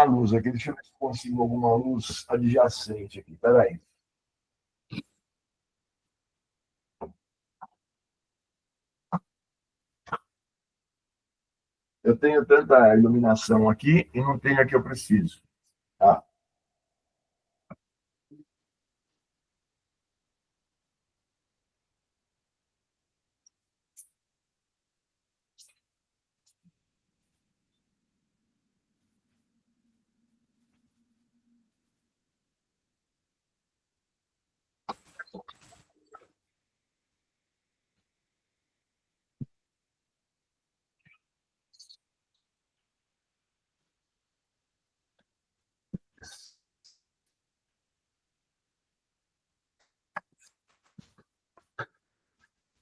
luz aqui. Deixa eu ver se consigo alguma luz adjacente aqui. Espera aí. Eu tenho tanta iluminação aqui e não tenho a que eu preciso. Tá?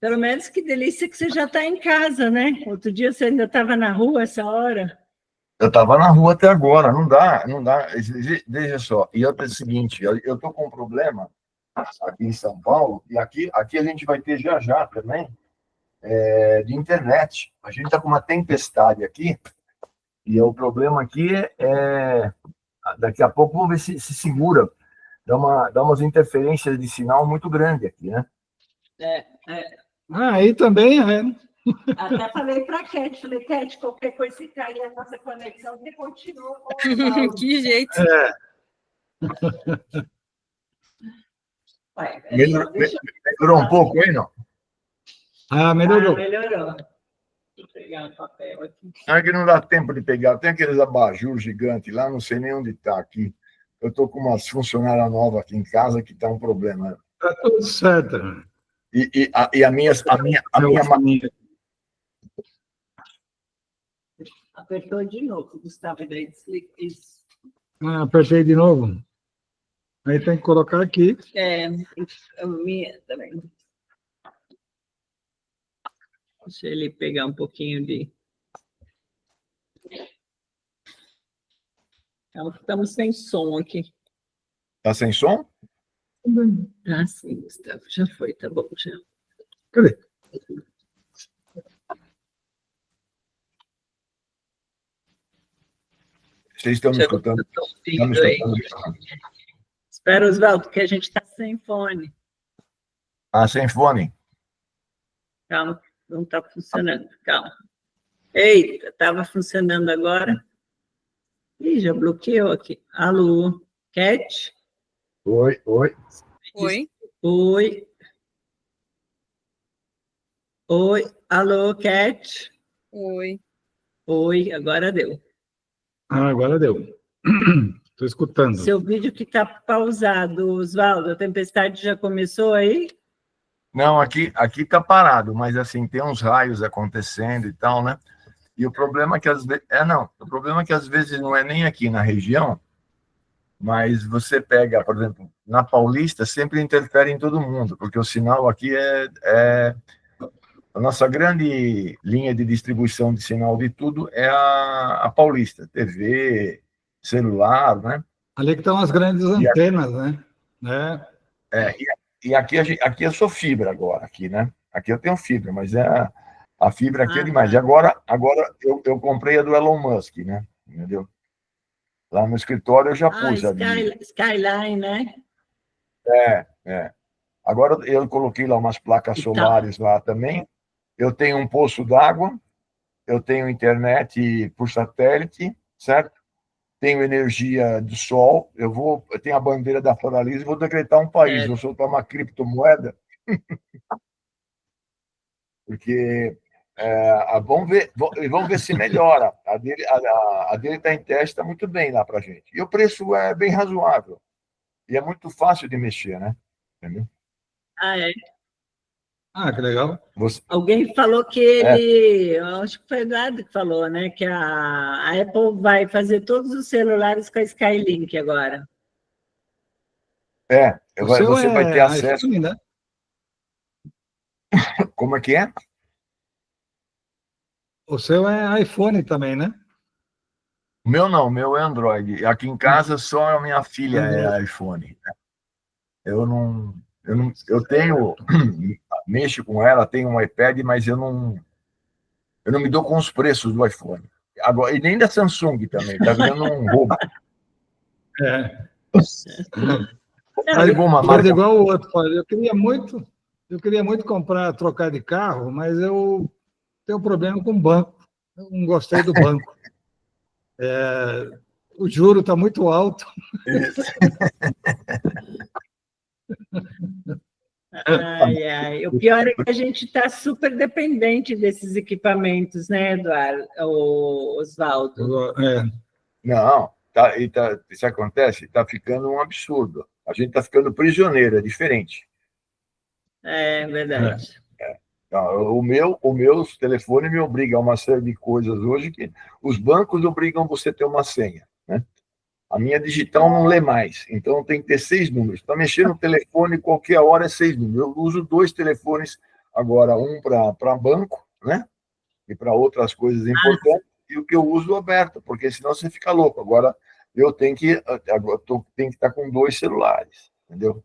Pelo menos que delícia que você já está em casa, né? Outro dia você ainda estava na rua essa hora. Eu estava na rua até agora, não dá, não dá. Veja só, e outra é o seguinte, eu estou com um problema aqui em São Paulo, e aqui a gente vai ter já também, de internet. A gente está com uma tempestade aqui, e o problema aqui daqui a pouco vamos ver se segura. Dá umas interferências de sinal muito grande aqui, né? Aí também é. Até falei para a Cat, qualquer coisa se cair a nossa conexão, você continua com Que jeito. Melhorou um pouco, hein, não? Melhorou. Melhorou. Deixa eu pegar o papel aqui. É que não dá tempo de pegar. Tem aqueles abajur gigantes lá, não sei nem onde está aqui. Eu estou com umas funcionárias novas aqui em casa que está um problema. Está tudo certo. E a minha Apertou de novo, Gustavo, daí desliga isso. Apertei de novo. Aí tem que colocar aqui. A minha também. Deixa ele pegar um pouquinho de... Estamos sem som aqui. Está sem som? Sim, Gustavo, já foi, tá bom, já. Cadê? Vocês estão me escutando? Estão me escutando? Espera, Oswaldo, que a gente está sem fone. Sem fone? Calma, não está funcionando, calma. Eita, estava funcionando agora. Ih, já bloqueou aqui. Alô, Cat? Oi. Oi. Oi, alô, Cat? Oi, agora deu. Agora deu. Estou escutando. Seu vídeo que está pausado, Oswaldo, a tempestade já começou aí? Não, aqui está parado, mas assim, tem uns raios acontecendo e tal, né? E o problema é que às vezes... o problema é que às vezes não é nem aqui na região, mas você pega, por exemplo, na Paulista, sempre interfere em todo mundo, porque o sinal aqui é a nossa grande linha de distribuição de sinal de tudo é a Paulista, TV, celular, né? Ali que estão as grandes antenas, né? E aqui eu sou fibra agora, aqui, né? Aqui eu tenho fibra, mas a fibra aqui é demais. E agora eu comprei a do Elon Musk, né? Entendeu? Lá no escritório eu já pus Skyline, né? Agora eu coloquei lá umas placas solares lá também. Eu tenho um poço d'água, eu tenho internet por satélite, certo? Tenho energia do sol, eu tenho a bandeira da Floralisa e vou decretar um país, vou soltar uma criptomoeda, porque vamos ver se melhora. A dele está em teste, está muito bem lá para a gente. E o preço é bem razoável. E é muito fácil de mexer, né? Entendeu? Que legal. Alguém falou que ele... Acho que foi o Eduardo que falou, né? Que a Apple vai fazer todos os celulares com a Skylink agora. Você vai ter acesso... iPhone, né? Como é que é? O seu é iPhone também, né? O meu não, o meu é Android. Aqui em casa só a minha filha é iPhone. Eu tenho, mexo com ela, tenho um iPad, mas eu não me dou com os preços do iPhone. agora, e nem da Samsung também, está virando um roubo. É. Tá de uma Mas marca. igual o outro, olha, eu queria muito trocar de carro, mas eu tenho problema com o banco. Eu não gostei do banco. O juro está muito alto. Isso. Ai, ai. O pior é que a gente está super dependente desses equipamentos, né, Eduardo, Oswaldo? Não, isso acontece, está ficando um absurdo. A gente está ficando prisioneiro, é diferente. É verdade. Então, o meu telefone me obriga a uma série de coisas hoje que os bancos obrigam você a ter uma senha, né? A minha digital não lê mais, então tem que ter 6 números. Para mexer no telefone, qualquer hora é 6 números. Eu uso 2 telefones agora, um para banco, né? E para outras coisas importantes, e o que eu uso aberto, porque senão você fica louco. Agora eu tenho que estar com 2 celulares, entendeu?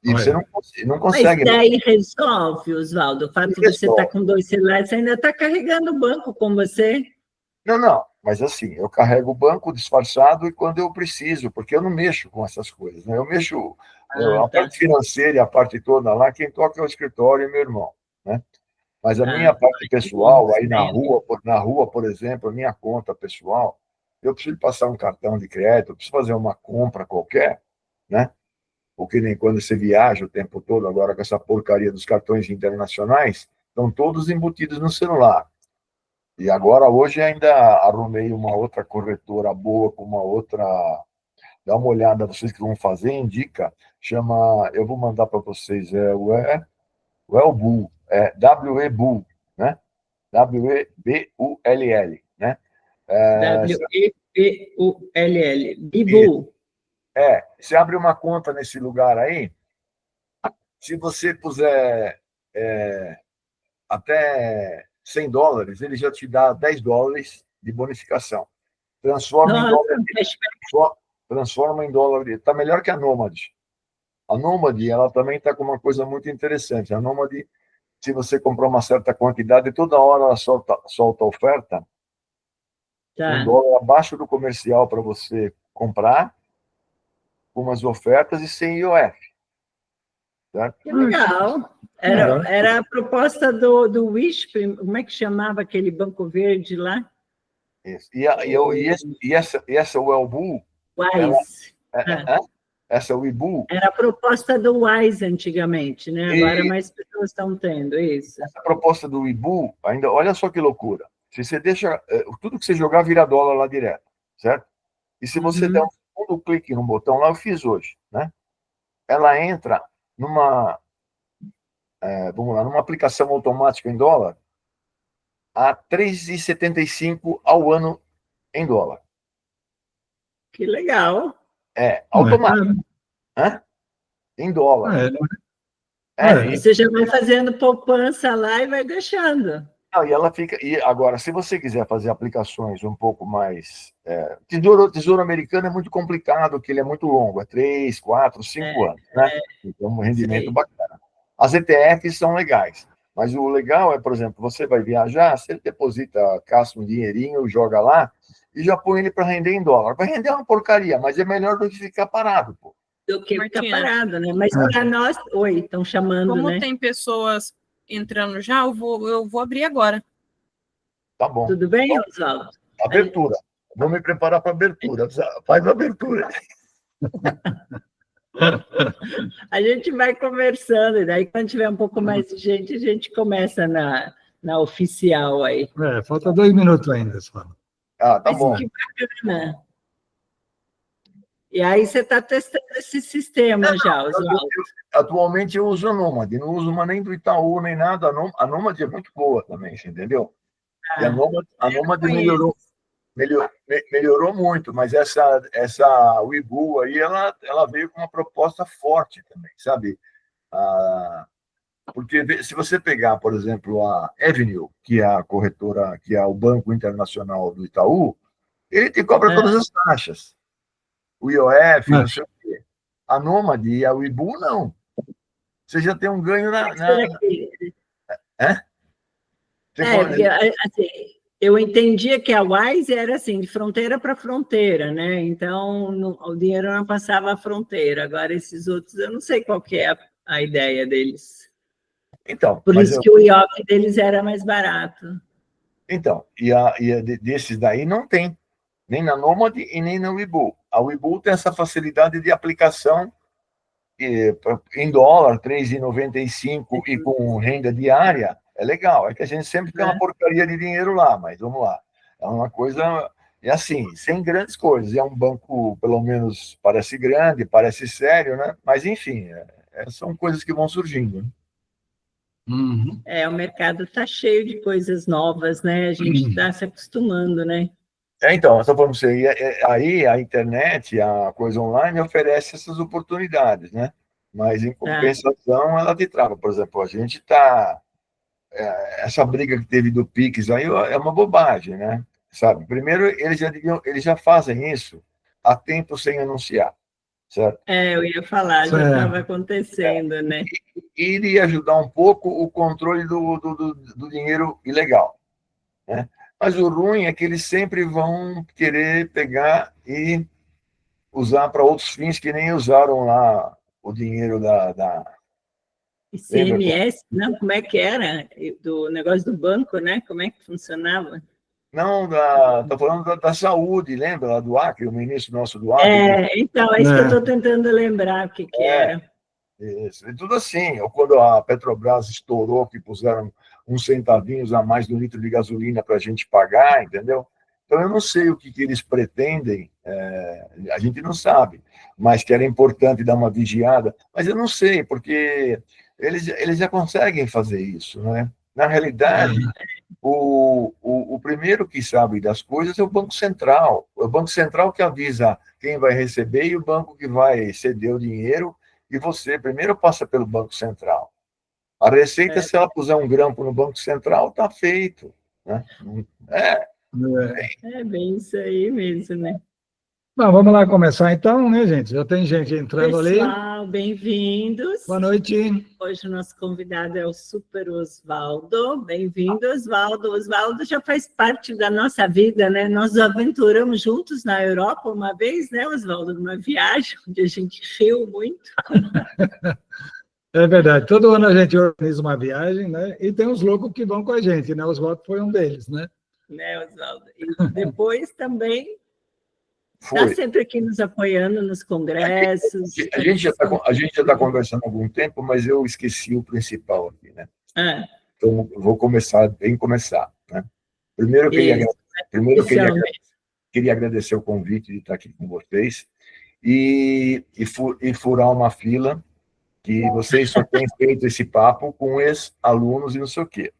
E você não consegue. Mas daí resolve, Oswaldo, o fato de você estar com 2 celulares, você ainda está carregando o banco com você? Não, mas assim, eu carrego o banco disfarçado e quando eu preciso, porque eu não mexo com essas coisas, né? Eu mexo a parte financeira e a parte toda lá, quem toca é o escritório e meu irmão, né? Mas a minha parte pessoal, aí na rua, por exemplo, a minha conta pessoal, eu preciso passar um cartão de crédito, eu preciso fazer uma compra qualquer, né? Porque nem quando você viaja o tempo todo, agora com essa porcaria dos cartões internacionais, estão todos embutidos no celular. E agora, hoje, ainda arrumei uma outra corretora boa, com uma outra. Dá uma olhada, vocês que vão fazer, indica, chama. Eu vou mandar para vocês, o Webull, W-E-Bull, né? W-E-B-U-L-L, né? W-E-B-U-L-L. Bibu. Você abre uma conta nesse lugar aí, se você puser até $100, ele já te dá $10 de bonificação. Transforma em dólar. Está melhor que a Nomad. A Nomad, ela também está com uma coisa muito interessante. A Nomad, se você comprar uma certa quantidade, toda hora ela solta oferta, $1 abaixo do comercial para você comprar, com umas ofertas e sem IOF. Certo? Que legal. Era a proposta do Wish, como é que chamava aquele Banco Verde lá? Isso. E essa Webull, Wise. essa Webull, era a proposta do Wise antigamente, né? Agora mais pessoas estão tendo isso. Essa proposta do Webull, ainda, olha só que loucura. Se você deixa tudo que você jogar vira dólar lá direto, certo? E se você der um segundo clique no botão lá, eu fiz hoje, né? Ela entra numa aplicação automática em dólar a 3,75 ao ano em dólar. Que legal. Automático. Em dólar. Você já vai fazendo poupança lá e vai deixando. Não, e ela fica. E agora, se você quiser fazer aplicações um pouco mais. Tesouro americano é muito complicado, porque ele é muito longo, 3, 4, 5 anos, né? Então, um rendimento bacana. As ETFs são legais, mas o legal é, por exemplo, você vai viajar, você deposita, caça um dinheirinho, joga lá e já põe ele para render em dólar. Vai render uma porcaria, mas é melhor do que ficar parado, pô. Do que ficar parado, né? Mas para nós. Oi, estão chamando, como né? Tem pessoas entrando já, eu vou abrir agora. Tá bom. Tudo bem, Oswaldo? Abertura. Vou me preparar para abertura. Faz a abertura. A gente vai conversando, e daí, quando tiver um pouco mais de gente, a gente começa na oficial aí. Falta 2 minutos ainda, só. Tá bom. Que bacana. E aí você está testando esse sistema já, Oswaldo? Atualmente eu uso a Nomad, não uso uma nem do Itaú, nem nada. A Nomad é muito boa também, você entendeu? E a Nomad melhorou muito, mas essa Webull aí, ela veio com uma proposta forte também, sabe? Porque se você pegar, por exemplo, a Avenue, que é a corretora, que é o Banco Internacional do Itaú, ele te cobra todas as taxas. O IOF, não sei o quê. A Nomad e a Webull, não. Você já tem um ganho Porque, assim, Eu entendia que a Wise era assim, de fronteira para fronteira, né? Então, o dinheiro não passava a fronteira. Agora, esses outros, eu não sei qual que é a ideia deles. Então, Por mas isso que o IOF deles era mais barato. então, desses daí não tem, nem na Nomad e nem na Webull. A Webull tem essa facilidade de aplicação em dólar, 3,95 e com renda diária, é legal. É que a gente sempre tem uma porcaria de dinheiro lá, mas vamos lá. É uma coisa, é assim, sem grandes coisas. É um banco, pelo menos, parece grande, parece sério, né? Mas, enfim, são coisas que vão surgindo, né? Uhum. O mercado está cheio de coisas novas, né? A gente está se acostumando, né? Então, eu só para você, aí a internet, a coisa online oferece essas oportunidades, né? Mas, em compensação, ela te trava. Por exemplo, a gente está... essa briga que teve do Pix aí é uma bobagem, né? Sabe? Primeiro, eles já fazem isso há tempo sem anunciar, certo? Eu ia falar, já estava acontecendo, né? E iria ajudar um pouco o controle do dinheiro ilegal, né? Mas o ruim é que eles sempre vão querer pegar e usar para outros fins que nem usaram lá o dinheiro ICMS, não, como é que era? Do negócio do banco, né? Como é que funcionava? Não, estou falando da saúde, lembra lá do Acre, o ministro nosso do Acre? Então, é isso que eu estou tentando lembrar o que era. Isso. E tudo assim, ou quando a Petrobras estourou, que puseram uns centavinhos a mais no litro de gasolina para a gente pagar, entendeu? Então, eu não sei o que eles pretendem, a gente não sabe, mas que era importante dar uma vigiada, mas eu não sei, porque eles já conseguem fazer isso, né? Na realidade, o primeiro que sabe das coisas é o Banco Central. O Banco Central que avisa quem vai receber e o banco que vai ceder o dinheiro, e você primeiro passa pelo Banco Central. A Receita, se ela puser um grampo no Banco Central, está feito, né? É bem isso aí mesmo, né? Bom, vamos lá começar então, né, gente? Já tem gente entrando ali. Pessoal, bem-vindos. Boa noite. Hoje o nosso convidado é o Super Oswaldo. Bem-vindo, Oswaldo. Oswaldo já faz parte da nossa vida, né? Nós nos aventuramos juntos na Europa uma vez, né, Oswaldo? Numa viagem, onde a gente riu muito. É verdade. Todo ano a gente organiza uma viagem, né? E tem uns loucos que vão com a gente, né? O Oswaldo foi um deles, né? Né, Oswaldo? E depois também está sempre aqui nos apoiando nos congressos. A gente já está conversando há algum tempo, mas eu esqueci o principal aqui, né? Então, vou começar, né? Primeiro, queria agradecer o convite de estar aqui com vocês e furar uma fila, que vocês só têm feito esse papo com ex-alunos e não sei o quê.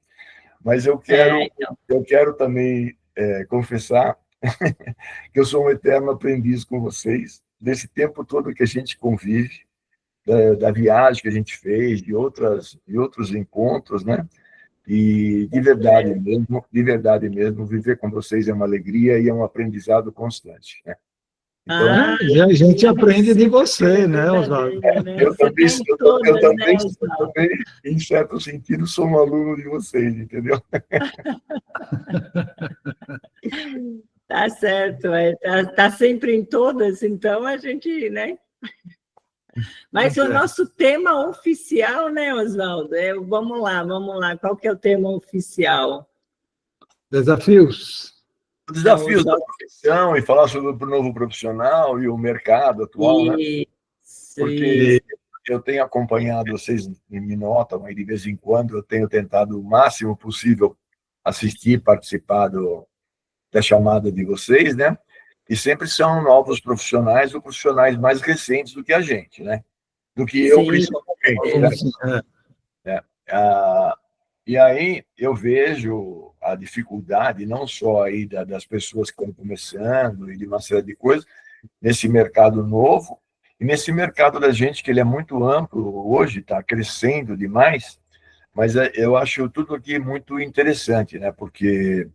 Mas eu quero também confessar que eu sou um eterno aprendiz com vocês, desse tempo todo que a gente convive, da viagem que a gente fez, de outros encontros, né? E de verdade mesmo, viver com vocês é uma alegria e é um aprendizado constante, né? Então, e a gente aprende de você, né, Oswaldo? Eu também, em certo sentido, sou um aluno de vocês, entendeu? Tá certo, tá sempre em todas, então a gente, né? Mas o nosso tema oficial, né, Oswaldo? Vamos lá, qual que é o tema oficial? Desafios. Desafios da profissão e falar sobre o novo profissional e o mercado atual, né? Porque eu tenho acompanhado, vocês me notam aí de vez em quando, eu tenho tentado o máximo possível assistir, participar da chamada de vocês, né? E sempre são novos profissionais ou profissionais mais recentes do que a gente, né? Do que eu, principalmente. Né? E aí eu vejo a dificuldade, não só aí das pessoas que estão começando e de uma série de coisas, nesse mercado novo, e nesse mercado da gente, que ele é muito amplo hoje, está crescendo demais, mas eu acho tudo aqui muito interessante, né? Porque,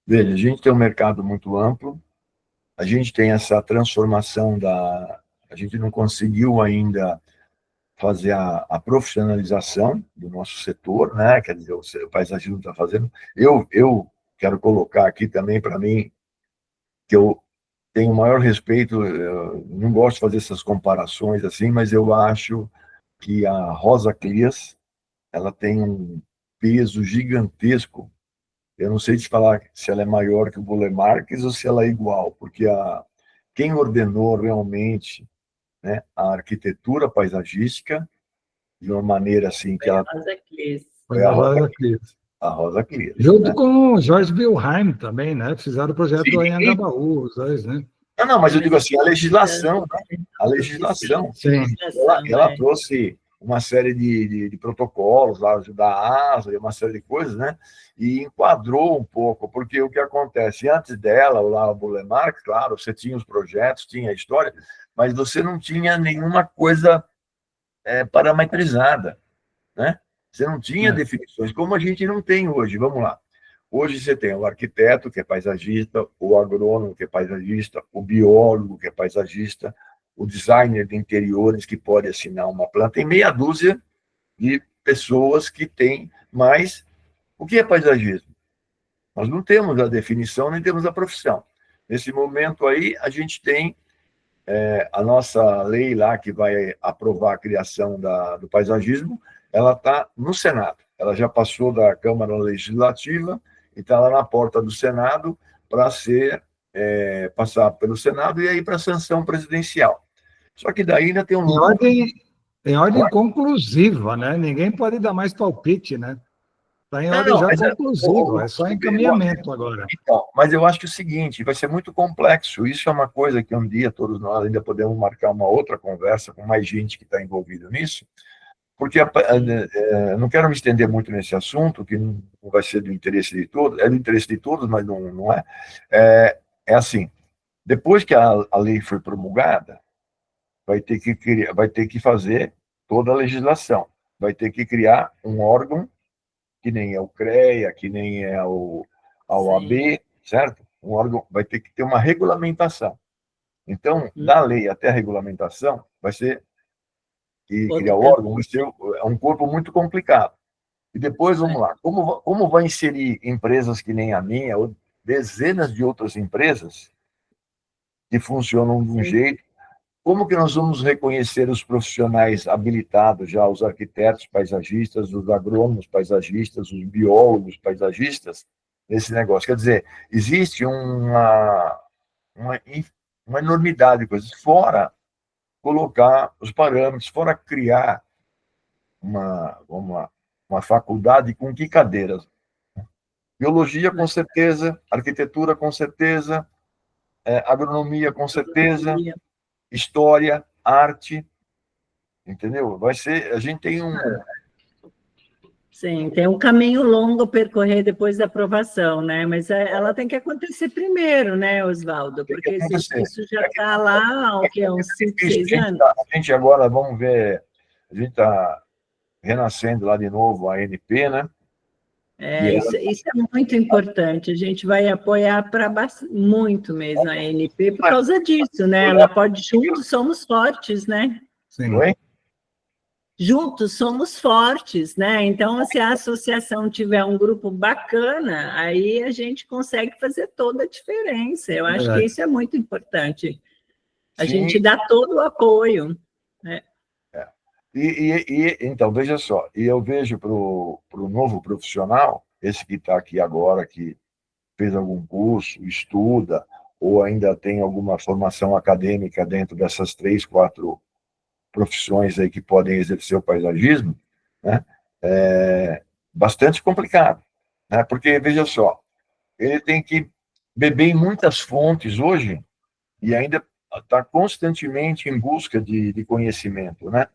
veja, a gente tem um mercado muito amplo, a gente tem essa transformação a gente não conseguiu ainda fazer a profissionalização do nosso setor, né? Quer dizer, o paisagismo está fazendo. Eu quero colocar aqui também para mim, que eu tenho o maior respeito, eu não gosto de fazer essas comparações assim, mas eu acho que a Rosa Clias, ela tem um peso gigantesco. Eu não sei te falar se ela é maior que o Burle Marx ou se ela é igual, porque quem ordenou realmente, né, a arquitetura paisagística de uma maneira assim que ela Rosa Clis. foi a Rosa Clias, Junto né? com o Jorge Wilhelm também, né? Fizeram o projeto do Sim. Anhangabaú, os dois, né? Não, mas eu digo assim, a legislação, né? A legislação. Sim. Ela trouxe uma série de protocolos lá da ASA e uma série de coisas, né? E enquadrou um pouco, porque o que acontece, antes dela, lá o Burle Marx, claro, você tinha os projetos, tinha a história, mas você não tinha nenhuma coisa parametrizada, né? Você não tinha definições, como a gente não tem hoje. Vamos lá. Hoje você tem o arquiteto, que é paisagista, o agrônomo, que é paisagista, o biólogo, que é paisagista, o designer de interiores, que pode assinar uma planta. Tem meia dúzia de pessoas que têm, mas o que é paisagismo? Nós não temos a definição, nem temos a profissão. Nesse momento aí, a gente tem a nossa lei lá, que vai aprovar a criação do paisagismo, ela está no Senado. Ela já passou da Câmara Legislativa e está lá na porta do Senado para passar pelo Senado e aí para a sanção presidencial. Só que daí ainda tem um... Em ordem conclusiva, né? Ninguém pode dar mais palpite, né? Está em ordem já conclusiva, é só encaminhamento agora. Então, mas eu acho que é o seguinte, vai ser muito complexo. Isso é uma coisa que um dia todos nós ainda podemos marcar uma outra conversa com mais gente que está envolvida nisso, porque não quero me estender muito nesse assunto, que não vai ser do interesse de todos, é do interesse de todos, mas não é. É assim, depois que a lei foi promulgada, vai ter que fazer toda a legislação, vai ter que criar um órgão que nem é o CREA, que nem é a OAB, certo? Um órgão vai ter que ter uma regulamentação. Então, da lei até a regulamentação, vai ser e criar o órgão, vai ser um corpo muito complicado. E depois, vamos lá, como vai inserir empresas que nem a minha, ou dezenas de outras empresas que funcionam de um jeito, como que nós vamos reconhecer os profissionais habilitados já, os arquitetos paisagistas, os agrônomos paisagistas, os biólogos paisagistas, nesse negócio? Quer dizer, existe uma enormidade de coisas, fora colocar os parâmetros, fora criar uma faculdade com que cadeiras? Biologia, com certeza, arquitetura, com certeza, agronomia, com certeza, história, arte, entendeu? Vai ser, a gente tem Sim, tem um caminho longo a percorrer depois da aprovação, né? Mas ela tem que acontecer primeiro, né, Oswaldo? Porque isso já está lá há uns 5, 6 anos. A gente agora, vamos ver, a gente está renascendo lá de novo a ANP, né? Isso é muito importante. A gente vai apoiar muito mesmo a ANP por causa disso, né? Ela pode, juntos somos fortes, né? Sim. Juntos somos fortes, né? Então, se a associação tiver um grupo bacana, aí a gente consegue fazer toda a diferença. Eu acho que isso é muito importante. A gente dá todo o apoio, né? Então, veja só, e eu vejo para o novo profissional, esse que está aqui agora, que fez algum curso, estuda, ou ainda tem alguma formação acadêmica dentro dessas 3, 4 profissões aí que podem exercer o paisagismo, né? Bastante complicado, né? Porque, veja só, ele tem que beber em muitas fontes hoje e ainda está constantemente em busca de conhecimento, né?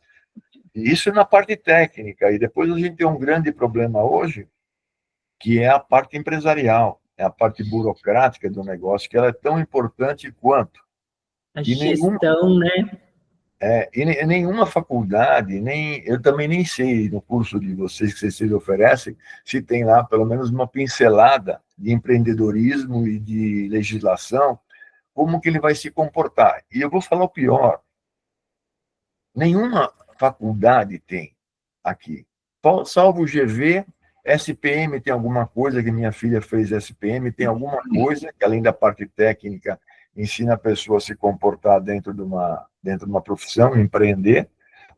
Isso na parte técnica, e depois a gente tem um grande problema hoje, que é a parte empresarial, é a parte burocrática do negócio, que ela é tão importante quanto. A gestão, né? E nenhuma faculdade, eu também nem sei, no curso de vocês que vocês oferecem, se tem lá pelo menos uma pincelada de empreendedorismo e de legislação, como que ele vai se comportar. E eu vou falar o pior, nenhuma faculdade tem aqui, salvo o GV SPM tem alguma coisa, que minha filha fez SPM, tem alguma coisa que, além da parte técnica, ensina a pessoa a se comportar dentro de uma profissão, empreender,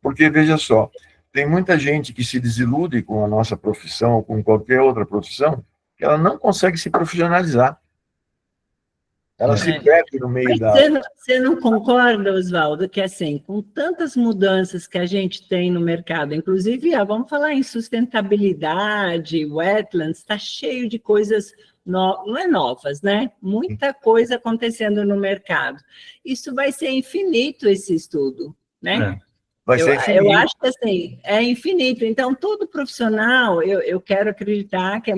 porque, veja só, tem muita gente que se desilude com a nossa profissão ou com qualquer outra profissão, que ela não consegue se profissionalizar. Ela se perde no meio Mas da... você não concorda, Oswaldo, que assim, com tantas mudanças que a gente tem no mercado, inclusive, vamos falar em sustentabilidade, wetlands, está cheio de coisas, não é novas, né? Muita coisa acontecendo no mercado. Isso vai ser infinito, esse estudo, né? Vai ser infinito. Eu acho que assim, é infinito. Então, todo profissional, eu quero acreditar que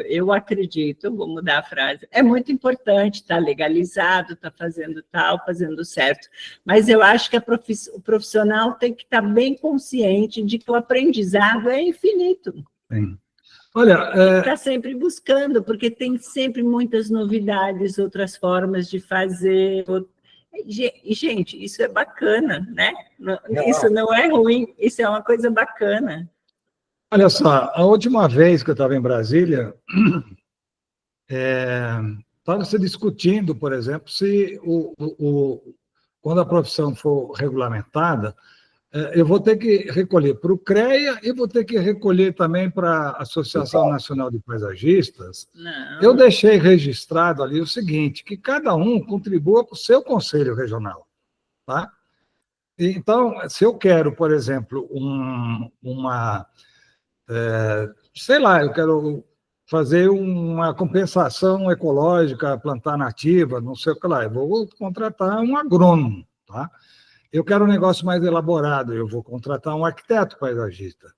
eu acredito, vou mudar a frase, é muito importante estar legalizado, estar fazendo tal, fazendo certo. Mas eu acho que o profissional tem que estar bem consciente de que o aprendizado é infinito. Sim. Olha, Está sempre buscando, porque tem sempre muitas novidades, outras formas de fazer. E, gente, isso é bacana, né? Isso não é ruim, isso é uma coisa bacana. olha só, a última vez que eu estava em Brasília, estava se discutindo, por exemplo, se quando a profissão for regulamentada, eu vou ter que recolher para o CREA e vou ter que recolher também para a Associação Nacional de Paisagistas. Não. Eu deixei registrado ali o seguinte, que cada um contribua para o seu conselho regional. Tá? Então, se eu quero, por exemplo, sei lá, eu quero fazer uma compensação ecológica, plantar nativa, não sei o que lá, eu vou contratar um agrônomo, tá? Eu quero um negócio mais elaborado, eu vou contratar um arquiteto paisagista.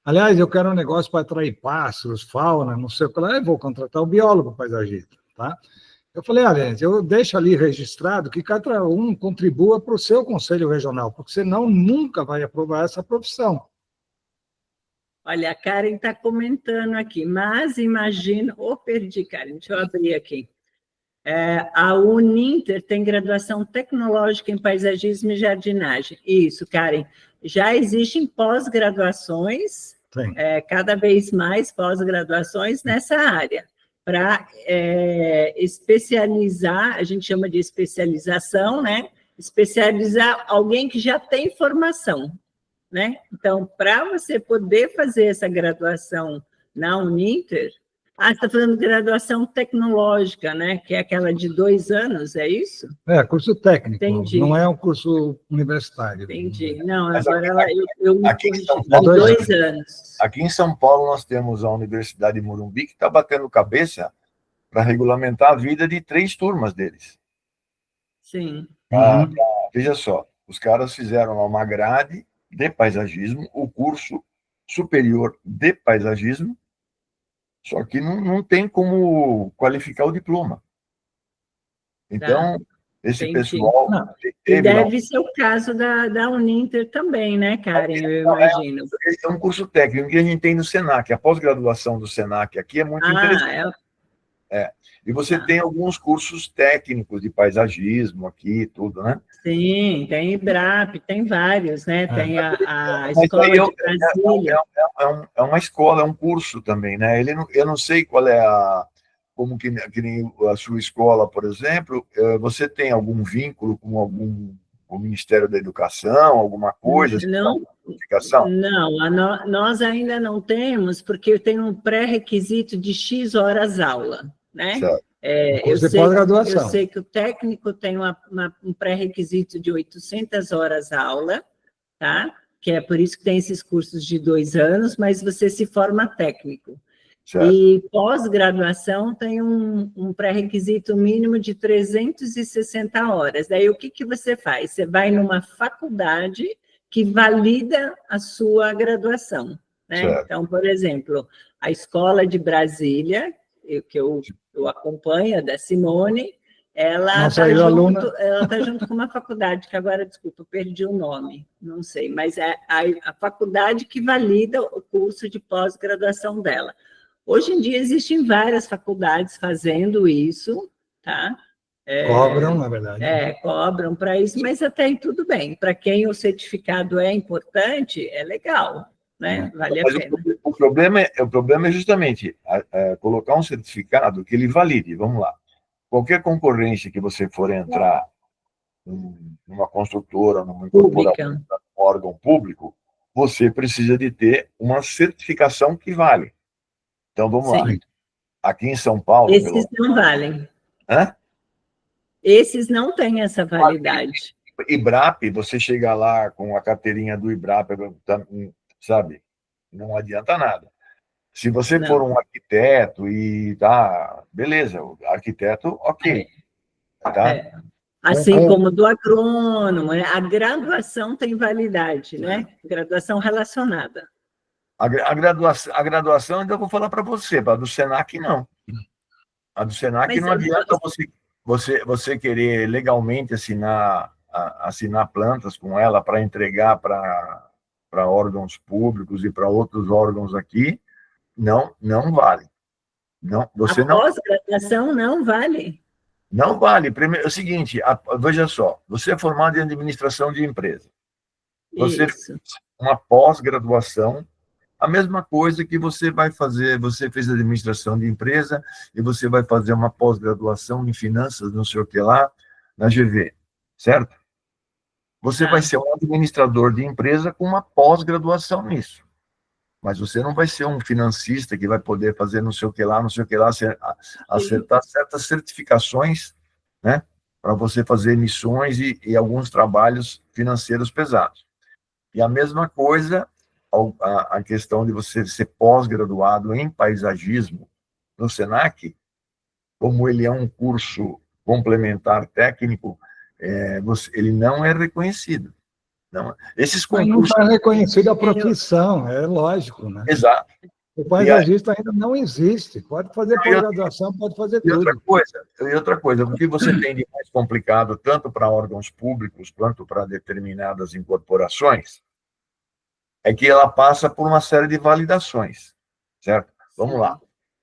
Aliás, eu quero um negócio para atrair pássaros, fauna, não sei o que lá, eu vou contratar um biólogo paisagista, tá? Eu falei, gente, eu deixo ali registrado que cada um contribua para o seu conselho regional, porque senão nunca vai aprovar essa profissão. Olha, a Karen está comentando aqui, mas imagina... perdi, Karen, deixa eu abrir aqui. A Uninter tem graduação tecnológica em paisagismo e jardinagem. Isso, Karen. Já existem pós-graduações, cada vez mais pós-graduações nessa área, para especializar, a gente chama de especialização, né? Especializar alguém que já tem formação, né? Então, para você poder fazer essa graduação na Uninter, você está falando de graduação tecnológica, né? Que é aquela de 2 anos, é isso? Curso técnico, Entendi. Não é um curso universitário. Entendi. Não, Mas agora eu me aqui em corrigi. São Paulo, 2 anos. Aqui em São Paulo, nós temos a Universidade de Morumbi, que está batendo cabeça para regulamentar a vida de 3 turmas deles. Sim. Veja só, os caras fizeram uma grade de paisagismo, o curso superior de paisagismo, só que não tem como qualificar o diploma. Então, esse pessoal... E deve ser o caso da Uninter também, né, Karen? Eu imagino. É um curso técnico que a gente tem no Senac. A pós-graduação do Senac aqui é muito interessante. E você tem alguns cursos técnicos de paisagismo aqui, tudo, né? Sim, tem IBRAP, tem vários, né? Tem a Escola de Brasília. É uma escola, é um curso também, né? Eu não sei qual é como que nem a sua escola, por exemplo, você tem algum vínculo com o Ministério da Educação, alguma coisa? Não, nós ainda não temos, porque tem um pré-requisito de X horas aula, né? Eu sei que o técnico tem um pré-requisito de 800 horas aula, tá? Que é por isso que tem esses cursos de 2 anos, mas você se forma técnico. Certo. E pós-graduação tem um pré-requisito mínimo de 360 horas. Daí, o que você faz? Você vai numa faculdade que valida a sua graduação, né? Então, por exemplo, a Escola de Brasília, que eu acompanho, da Simone, ela está junto com uma faculdade, que agora, desculpa, eu perdi o nome, não sei, mas é a faculdade que valida o curso de pós-graduação dela. Hoje em dia existem várias faculdades fazendo isso, tá? Cobram, na verdade. Cobram para isso, mas até aí tudo bem. Para quem o certificado é importante, é legal, né? Vale a Mas pena. o problema é justamente colocar um certificado que ele valide. Vamos lá. Qualquer concorrência que você for entrar numa construtora, numa incorporação, Pública. num órgão público, você precisa de ter uma certificação que vale. Então, vamos lá. Sim. Aqui em São Paulo... Esses não valem. Hã? Esses não têm essa validade. IBRAP, você chega lá com a carteirinha do IBRAP, sabe? Não adianta nada. Se você Não. for um arquiteto e tá, beleza, o arquiteto, ok. Tá? É. Assim como do agrônomo, né? A graduação tem validade, né? Graduação relacionada. A graduação, ainda vou falar para você, a do Senac, não. A do Senac Mas não adianta você querer legalmente assinar plantas com ela para entregar para órgãos públicos e para outros órgãos aqui, não vale. Não, você A pós-graduação não vale. não vale. Primeiro, é o seguinte, veja só, você é formado em administração de empresa. Você Isso. fez uma pós-graduação, a mesma coisa que você vai fazer, você fez administração de empresa e você vai fazer uma pós-graduação em finanças, não sei o que lá, na GV, certo? Você vai ser um administrador de empresa com uma pós-graduação nisso. Mas você não vai ser um financista que vai poder fazer não sei o que lá, acertar certas certificações, né? Para você fazer emissões e alguns trabalhos financeiros pesados. E a mesma coisa, a questão de você ser pós-graduado em paisagismo no Senac, como ele é um curso complementar técnico, ele não é reconhecido. Não, esses concursos... Não está reconhecida a profissão, é lógico, né? Exato. O paisagista ainda não existe. Pode fazer pós-graduação, pode fazer tudo. E outra coisa, o que você tem de mais complicado, tanto para órgãos públicos quanto para determinadas incorporações, é que ela passa por uma série de validações, certo? Vamos lá.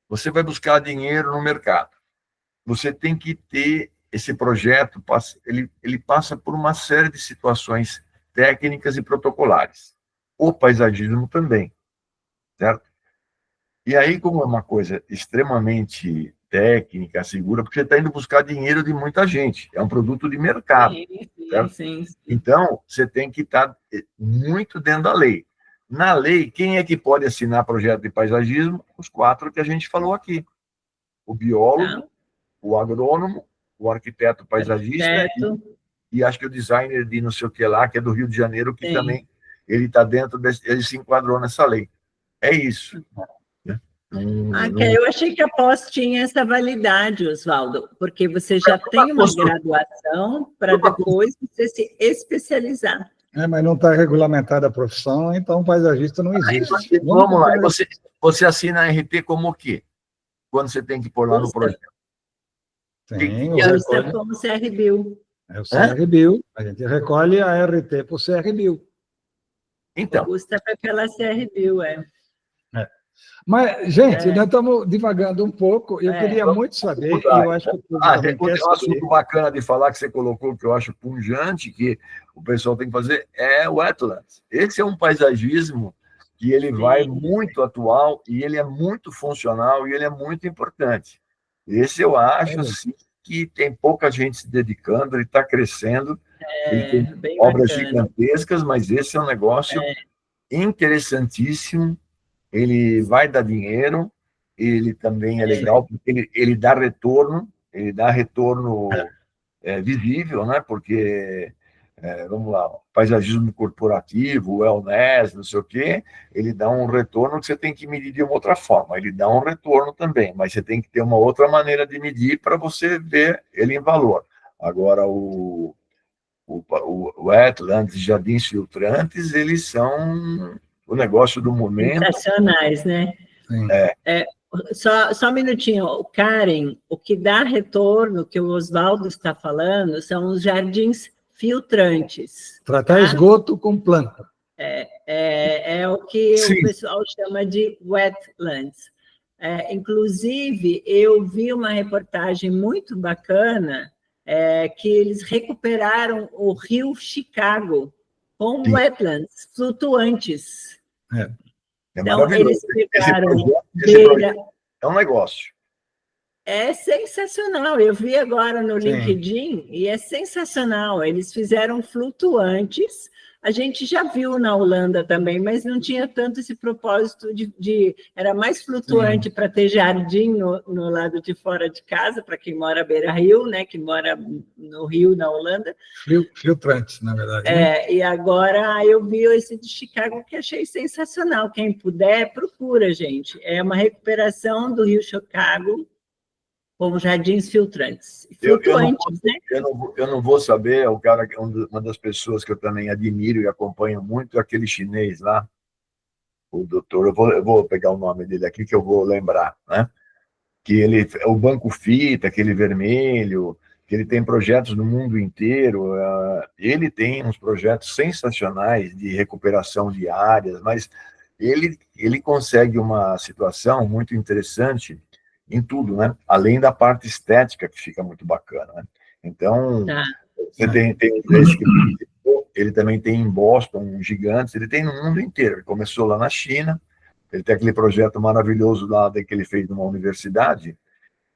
Você vai buscar dinheiro no mercado. Você tem que ter esse projeto, ele passa por uma série de situações técnicas e protocolares. O paisagismo também, certo? E aí, como é uma coisa extremamente técnica, segura, porque você está indo buscar dinheiro de muita gente, é um produto de mercado, certo? Sim. Então, você tem que estar muito dentro da lei. Na lei, quem é que pode assinar projeto de paisagismo? Os 4 que a gente falou aqui. O biólogo, o agrônomo, o arquiteto paisagista e acho que o designer de não sei o que lá, que é do Rio de Janeiro, que também ele está dentro, ele se enquadrou nessa lei. É isso. Eu achei que a pós tinha essa validade, Oswaldo, porque você já tem uma graduação para depois você se especializar. Mas não está regulamentada a profissão, então o paisagista não existe. Vamos lá, você assina a RT como o quê? Quando você tem que pôr lá no projeto? Sim, Custa como CRBio. É o CRBio, a gente recolhe a RT para o CRBio. Então. Custa para aquela CRBio, Mas, gente, nós estamos divagando um pouco. Eu queria muito saber, e eu acho que o tem um assunto bacana de falar que você colocou, que eu acho pungente, que o pessoal tem que fazer, é o wetlands. Esse é um paisagismo que ele vai muito atual, e ele é muito funcional, e ele é muito importante. Esse eu acho assim, que tem pouca gente se dedicando, ele está crescendo, ele tem obras gigantescas, mas esse é um negócio interessantíssimo. Ele vai dar dinheiro, ele também é legal, porque ele dá retorno, visível, né? Porque, vamos lá, paisagismo corporativo, wellness, não sei o quê, ele dá um retorno que você tem que medir de uma outra forma. Ele dá um retorno também, mas você tem que ter uma outra maneira de medir para você ver ele em valor. Agora, o wetlands, jardins filtrantes, eles são o negócio do momento. Sensacionais, né? Só um minutinho. O Karen, o que dá retorno, que o Oswaldo está falando, são os jardins filtrantes. Tratar esgoto com planta. É o que o pessoal chama de wetlands. Inclusive, eu vi uma reportagem muito bacana que eles recuperaram o rio Chicago com wetlands flutuantes. É Então, maravilhoso. eles pegaram Esse projeto é um negócio. É sensacional. Eu vi agora no Sim. LinkedIn e é sensacional. Eles fizeram flutuantes. A gente já viu na Holanda também, mas não tinha tanto esse propósito era mais flutuante para ter jardim no lado de fora de casa, para quem mora à beira-rio, né? Que mora no Rio, na Holanda. Filtrantes, na verdade. Né? E agora eu vi esse de Chicago que achei sensacional. Quem puder, procura, gente. É uma recuperação do Rio Chicago com jardins filtrantes. Flutuantes, né? Eu não vou saber, é o cara, uma das pessoas que eu também admiro e acompanho muito, é aquele chinês lá, o doutor, eu vou pegar o nome dele aqui que eu vou lembrar, né? Que ele, o Banco Fita, aquele vermelho, que ele tem projetos no mundo inteiro, ele tem uns projetos sensacionais de recuperação de áreas, mas ele consegue uma situação muito interessante em tudo, né? Além da parte estética, que fica muito bacana, né? Então, você tem esse que ele também tem em Boston, gigantes, ele tem no mundo inteiro. Ele começou lá na China, ele tem aquele projeto maravilhoso lá que ele fez numa universidade,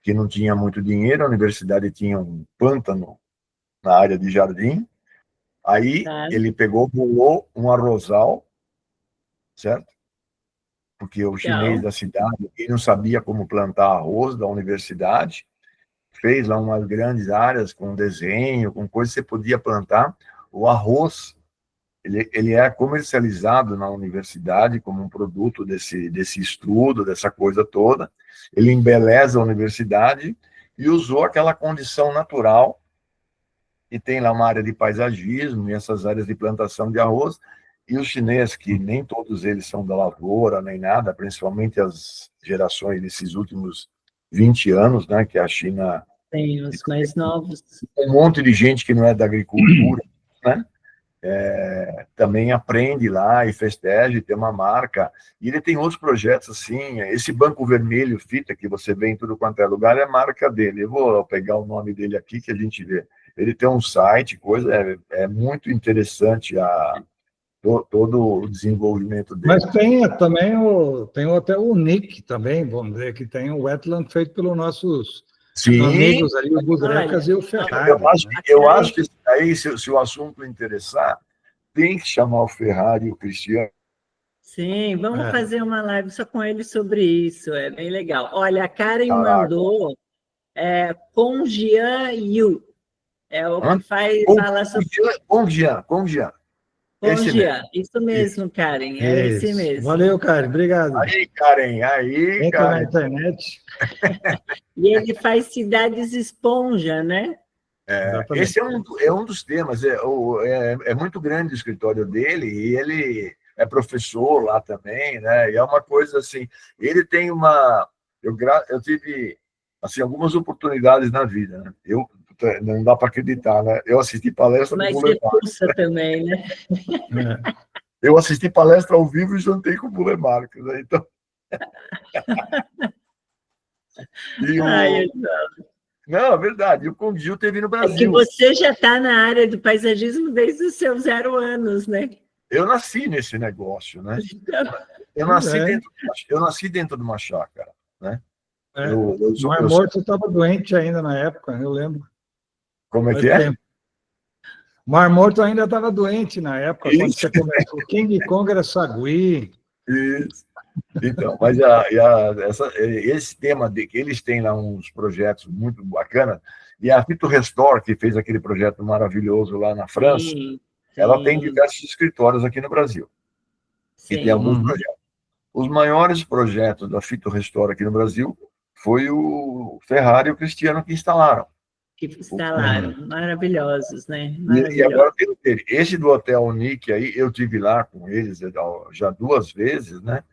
que não tinha muito dinheiro, a universidade tinha um pântano na área de jardim, aí ele pegou, voou um arrozal, certo? Porque o chinês da cidade, ele não sabia como plantar arroz da universidade, fez lá umas grandes áreas com desenho, com coisas que você podia plantar. O arroz, ele é comercializado na universidade como um produto desse estudo, dessa coisa toda. Ele embeleza a universidade e usou aquela condição natural, e tem lá uma área de paisagismo e essas áreas de plantação de arroz. E os chineses, que nem todos eles são da lavoura, nem nada, principalmente as gerações desses últimos 20 anos, né, que a China... Tem os mais novos. Um monte de gente que não é da agricultura, né, também aprende lá e festeja e tem uma marca. E ele tem outros projetos assim, esse Banco Vermelho Fita, que você vê em tudo quanto é lugar, é a marca dele. Eu vou pegar o nome dele aqui, que a gente vê. Ele tem um site, é muito interessante todo o desenvolvimento dele. Mas tem também até o NIC também, vamos dizer, que tem o wetland feito pelos nossos amigos ali, o Budrecas e o Ferrari. Eu acho que aí, se o assunto interessar, tem que chamar o Ferrari e o Cristiano. Sim, vamos fazer uma live só com ele sobre isso, é bem legal. Olha, a Karen mandou Congian Yu, é o que fala sobre... Congian. Isso mesmo, Karen, esse mesmo. Valeu, Karen, obrigado. Aí, Karen, entra na internet. E ele faz cidades esponja, né? Esse é um dos temas, é muito grande o escritório dele, e ele é professor lá também, né? E é uma coisa assim, ele tem eu tive assim, algumas oportunidades na vida, né? Não dá para acreditar, né? Eu assisti palestra do Buller Marx. Mas também, né? Eu assisti palestra ao vivo e jantei com o Buller Marx, né? Então... Não, é verdade. E o Congiu teve no Brasil. É que você já está na área do paisagismo desde os seus 0 anos, né? Eu nasci nesse negócio, né? Eu nasci dentro de uma chácara, né? O Mar Morto estava doente ainda na época, eu lembro. Como é que é? O Mar Morto ainda estava doente na época, quando você começou. O King Kong era sagui. Isso. Então, mas esse tema de que eles têm lá uns projetos muito bacanas, e a Fito Restore, que fez aquele projeto maravilhoso lá na França, ela tem diversos escritórios aqui no Brasil. Sim. E tem alguns projetos. Os maiores projetos da Fito Restore aqui no Brasil foi o Ferrari e o Cristiano que instalaram. Maravilhosos, né? E agora tem esse do Hotel Nick aí, eu tive lá com eles já 2 vezes, né?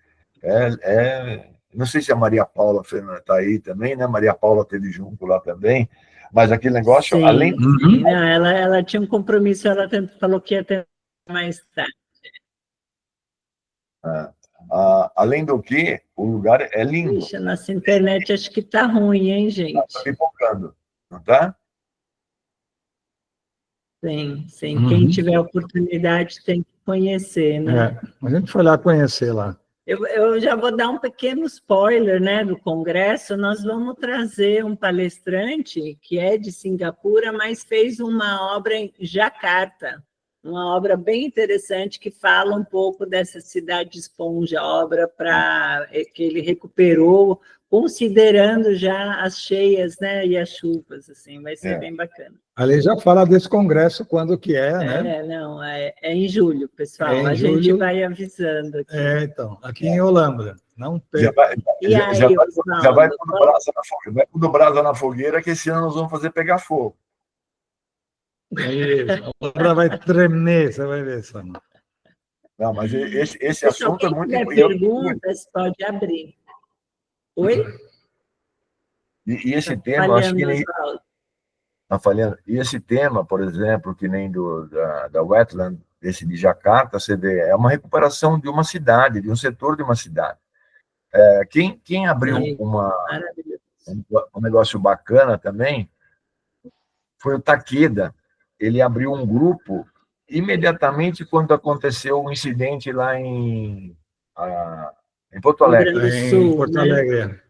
Não sei se a Maria Paula está aí também, né? Maria Paula teve junto lá também, mas aquele negócio, sim, além... Sim. Não, ela tinha um compromisso, ela falou que ia ter mais tarde. Além do que, o lugar é lindo. Ixi, nossa internet acho que está ruim, hein, gente? Está pipocando, não está? Sim. Quem tiver oportunidade tem que conhecer, né? A gente foi lá conhecer lá. Eu já vou dar um pequeno spoiler, né, do congresso. Nós vamos trazer um palestrante que é de Singapura, mas fez uma obra em Jacarta, uma obra bem interessante que fala um pouco dessa cidade esponja, obra que ele recuperou, considerando já as cheias, né, e as chuvas, assim, vai ser bem bacana. Ali já fala desse congresso, quando que né? Não, é em julho, pessoal. É em a julho. gente vai avisando aqui. Então, aqui em Holambra. Não Já perca. vai, E aí, já vai Osvaldo? pondo brasa na fogueira, que esse ano nós vamos fazer pegar fogo. Isso, a Holambra vai tremer, você vai ver, Sam. Não, mas esse Pessoal, assunto é quem muito tiver importante. perguntas, pode abrir. Oi? E esse Tá tema, eu acho falhando, que nem Osvaldo. está falhando. E esse tema, por exemplo, que nem da Wetland, esse de Jacarta, você vê, é uma recuperação de uma cidade, de um setor de uma cidade. Quem abriu Maravilhoso. um negócio bacana também foi o Takeda. Ele abriu um grupo imediatamente quando aconteceu o incidente lá em Porto Rio Alegre. Grande do Em Sul, Porto né? Alegre.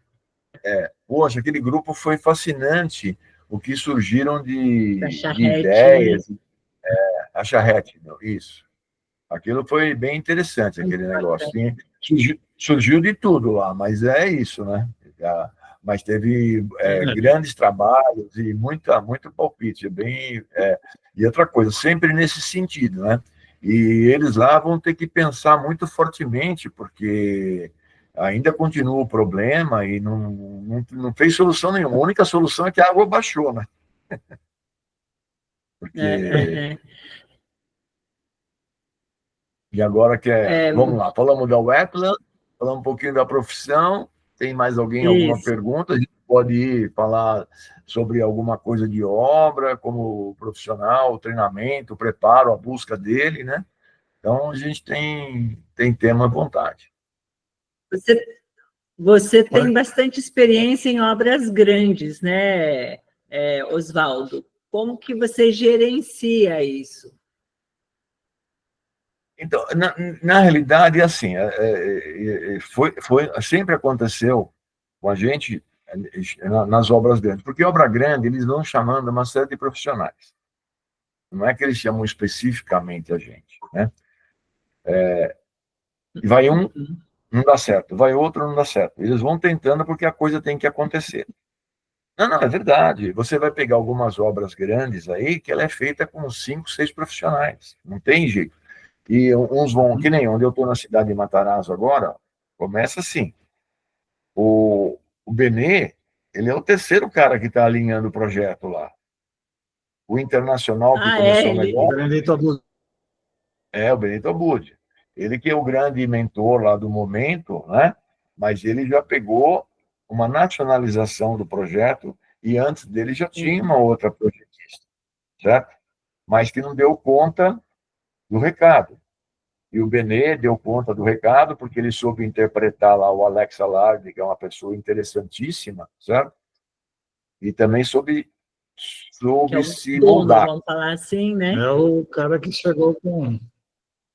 Poxa, aquele grupo foi fascinante, o que surgiram Da de charrete, ideias. A charrete, isso. Aquilo foi bem interessante, Muito aquele negócio. bacana. Surgiu de tudo lá, mas é isso, né? Mas teve grandes trabalhos e muito palpite. E outra coisa, sempre nesse sentido, né? E eles lá vão ter que pensar muito fortemente, porque ainda continua o problema e não fez solução nenhuma. A única solução é que a água baixou, né? Porque... E agora vamos lá, falamos da Wetland, falamos um pouquinho da profissão. Tem mais alguém, alguma pergunta? A gente pode ir falar sobre alguma coisa de obra, como profissional, o treinamento, o preparo, a busca dele, né? Então, a gente tem tema à vontade. Você tem bastante experiência em obras grandes, né, Osvaldo? Como que você gerencia isso? Então, na realidade, assim, sempre aconteceu com a gente nas obras grandes, porque obra grande eles vão chamando uma série de profissionais. Não é que eles chamam especificamente a gente, né? E vai um, não dá certo, vai outro, não dá certo. Eles vão tentando porque a coisa tem que acontecer. Não, é verdade. Você vai pegar algumas obras grandes aí que ela é feita com 5, 6 profissionais. Não tem jeito. E uns vão, que nem onde eu estou na cidade de Matarazzo agora, começa assim. O Benê, ele é o terceiro cara que está alinhando o projeto lá. O Internacional, que começou o negócio... O Benedito Abud. O Benedito Abud. Ele que é o grande mentor lá do momento, né? Mas ele já pegou uma nacionalização do projeto e antes dele já tinha uma outra projetista, certo? Mas que não deu conta do recado. E o Benê deu conta do recado porque ele soube interpretar lá o Alex Alarde, que é uma pessoa interessantíssima, certo? E também soube se moldar. Vamos falar assim, né? É o cara que chegou com...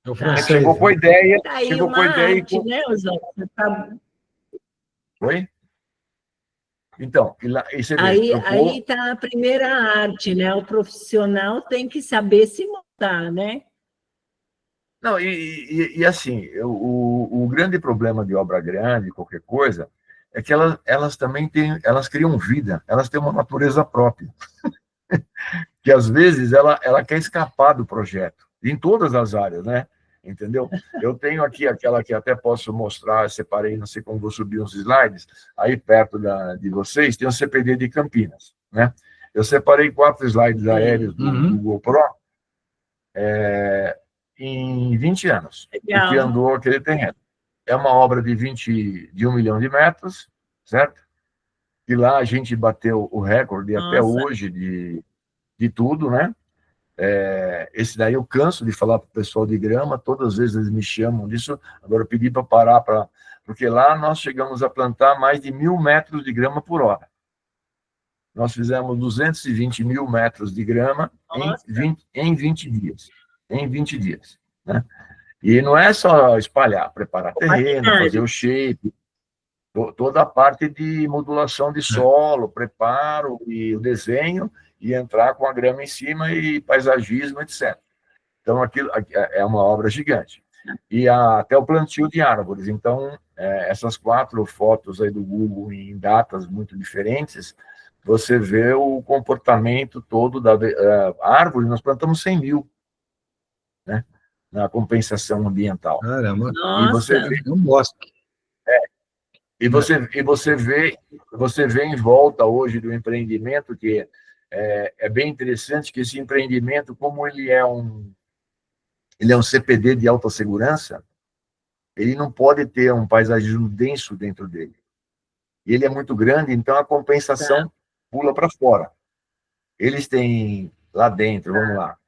É o francês. Chegou com a ideia. Tá aí chegou uma com a ideia arte, né, Osvaldo? Oi? Então, aí está a primeira arte, né? O profissional tem que saber se montar, né? Não, e assim, o grande problema de obra grande, qualquer coisa, é que elas também elas criam vida, elas têm uma natureza própria. Que às vezes ela quer escapar do projeto, em todas as áreas, né? Entendeu? Eu tenho aqui aquela que até posso mostrar, separei, não sei como vou subir uns slides, aí perto de vocês, tem o CPD de Campinas, né? Eu separei 4 slides aéreos do GoPro em 20 anos, o que andou aquele terreno. É uma obra de 1 milhão de metros, certo? E lá a gente bateu o recorde até hoje de tudo, né? Esse daí eu canso de falar para o pessoal de grama, todas as vezes eles me chamam disso, agora eu pedi para parar, porque lá nós chegamos a plantar mais de 1.000 metros de grama por hora. Nós fizemos 220 mil metros de grama em 20 dias. Em 20 dias, né? E não é só espalhar, preparar terreno, fazer o shape, toda a parte de modulação de solo, preparo e o desenho, e entrar com a grama em cima e paisagismo, etc. Então, aquilo é uma obra gigante. E até o plantio de árvores. Então, essas 4 fotos aí do Google em datas muito diferentes, você vê o comportamento todo da árvore. Nós plantamos 100 mil, né, na compensação ambiental. Caramba, E você Nossa, vê, é um bosque. você vê em volta hoje do empreendimento, que é bem interessante, que esse empreendimento, como ele é um CPD de alta segurança, ele não pode ter um paisagismo denso dentro dele. Ele é muito grande, então a compensação pula para fora. Eles têm lá dentro, vamos lá,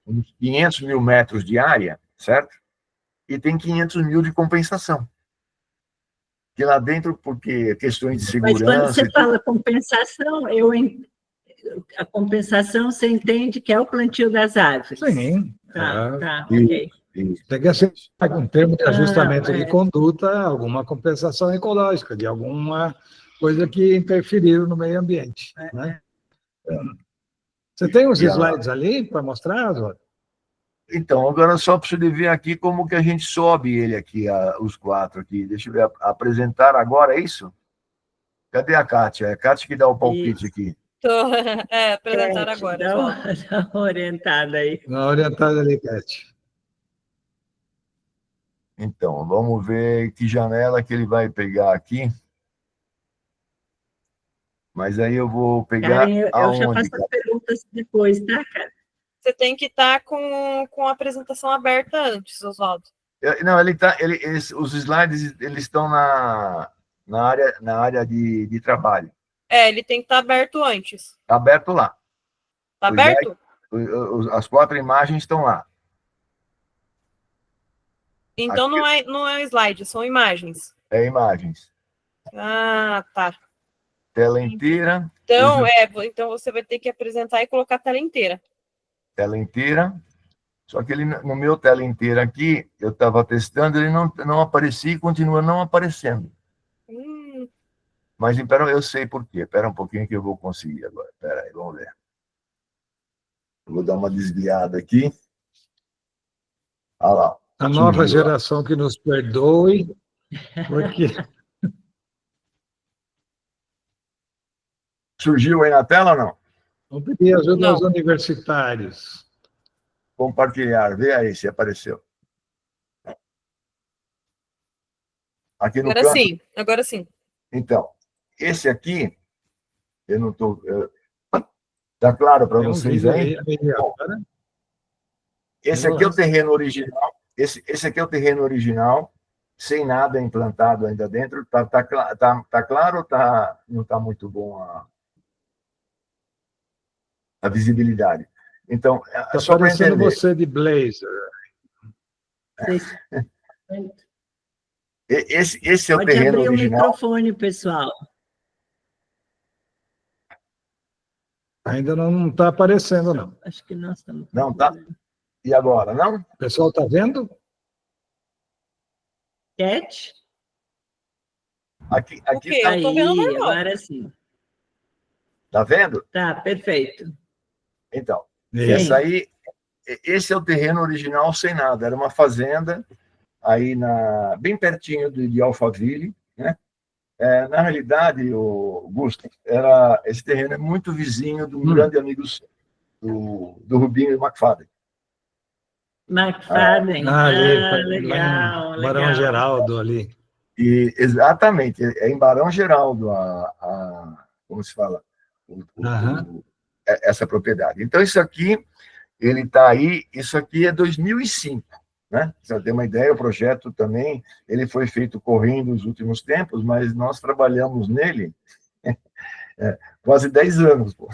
uns 500 mil metros de área, certo? E tem 500 mil de compensação. Que lá dentro, porque questões de mas segurança... quando você fala compensação, a compensação você entende que é o plantio das árvores. Sim. Tá, ok. Tem que ser um termo de ajustamento de conduta, alguma compensação ecológica, de alguma coisa que interferiu no meio ambiente. Né? Você tem os slides ali para mostrar, Oswaldo? Então, agora eu só preciso de ver aqui como que a gente sobe ele aqui, os 4 aqui. Deixa eu ver, apresentar agora, é isso? Cadê a Kátia? É a Kátia que dá o palpite aqui. Apresentar agora. Dá uma orientada aí. Uma orientada ali, Kátia. Então, vamos ver que janela que ele vai pegar aqui. Mas aí eu vou pegar Karen, eu já aonde? faço as perguntas depois, tá, cara? Você tem que estar com a apresentação aberta antes, Oswaldo. Não, os slides eles estão na área de trabalho. Ele tem que estar aberto antes. Está aberto lá. Está aberto? As 4 imagens estão lá. Então não é slide, são imagens. É imagens. Ah, tá. Tela inteira. Então você vai ter que apresentar e colocar a tela inteira. Tela inteira. Só que ele, no meu tela inteira aqui, eu estava testando, ele não aparecia e continua não aparecendo. Mas eu sei por quê. Espera um pouquinho que eu vou conseguir agora. Espera aí, vamos ver. Eu vou dar uma desviada aqui. Olha lá. A nova geração que nos perdoe, porque... Surgiu aí na tela ou não? Vamos pedir ajuda aos universitários. Compartilhar, vê aí se apareceu. Aqui no Agora canto. sim, agora sim. Então, esse aqui, eu não estou... Está claro para vocês aí? Bom, esse aqui é o terreno original. Esse aqui é o terreno original, sem nada implantado ainda dentro. Tá claro ou não está muito bom a visibilidade? Então, está só para parecendo entender. você de blazer. Esse é o Pode terreno abrir original. o microfone, pessoal. Ainda não está aparecendo, não. Acho que nós estamos... Não, tá. E agora, não? O pessoal está vendo? Cat? Aqui Ok, tá... eu estou vendo Aí, normal. agora sim. Tá vendo? Tá, perfeito. Então, Sim. esse é o terreno original sem nada. Era uma fazenda aí bem pertinho de Alphaville, né? Na realidade, o Gusto, esse terreno é muito vizinho de um grande amigo do Rubinho McFadden. McFadden. Legal. Barão Geraldo ali. Exatamente, é em Barão Geraldo, como se fala, essa propriedade. Então, isso aqui, ele está aí, isso aqui é 2005, né? Para ter uma ideia, o projeto também, ele foi feito correndo nos últimos tempos, mas nós trabalhamos nele quase 10 anos, pô.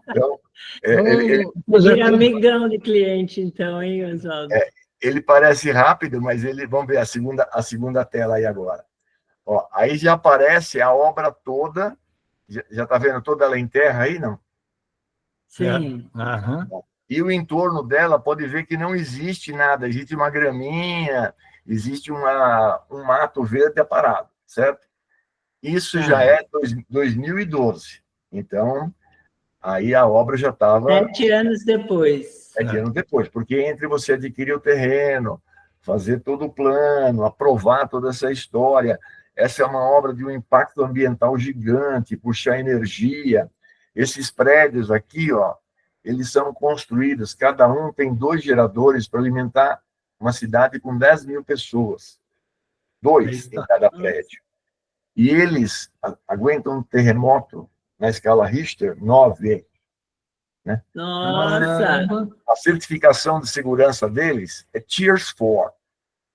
Então, ele é amigão de cliente, então, hein, Oswaldo? Ele parece rápido, mas vamos ver a segunda tela aí agora. Ó, aí já aparece a obra toda. Já está vendo toda ela em terra aí, não? Sim. E o entorno dela pode ver que não existe nada, existe uma graminha, existe um mato verde aparado, certo? Isso já é 2012. Então, aí a obra já estava 7 anos depois. 7 anos depois, porque entre você adquirir o terreno, fazer todo o plano, aprovar toda essa história, essa é uma obra de um impacto ambiental gigante, puxar energia. Esses prédios aqui, ó, eles são construídos, cada um tem 2 geradores para alimentar uma cidade com 10 mil pessoas. 2 em cada prédio. E eles aguentam um terremoto na escala Richter 9. Né? Nossa! A certificação de segurança deles é Tier 4,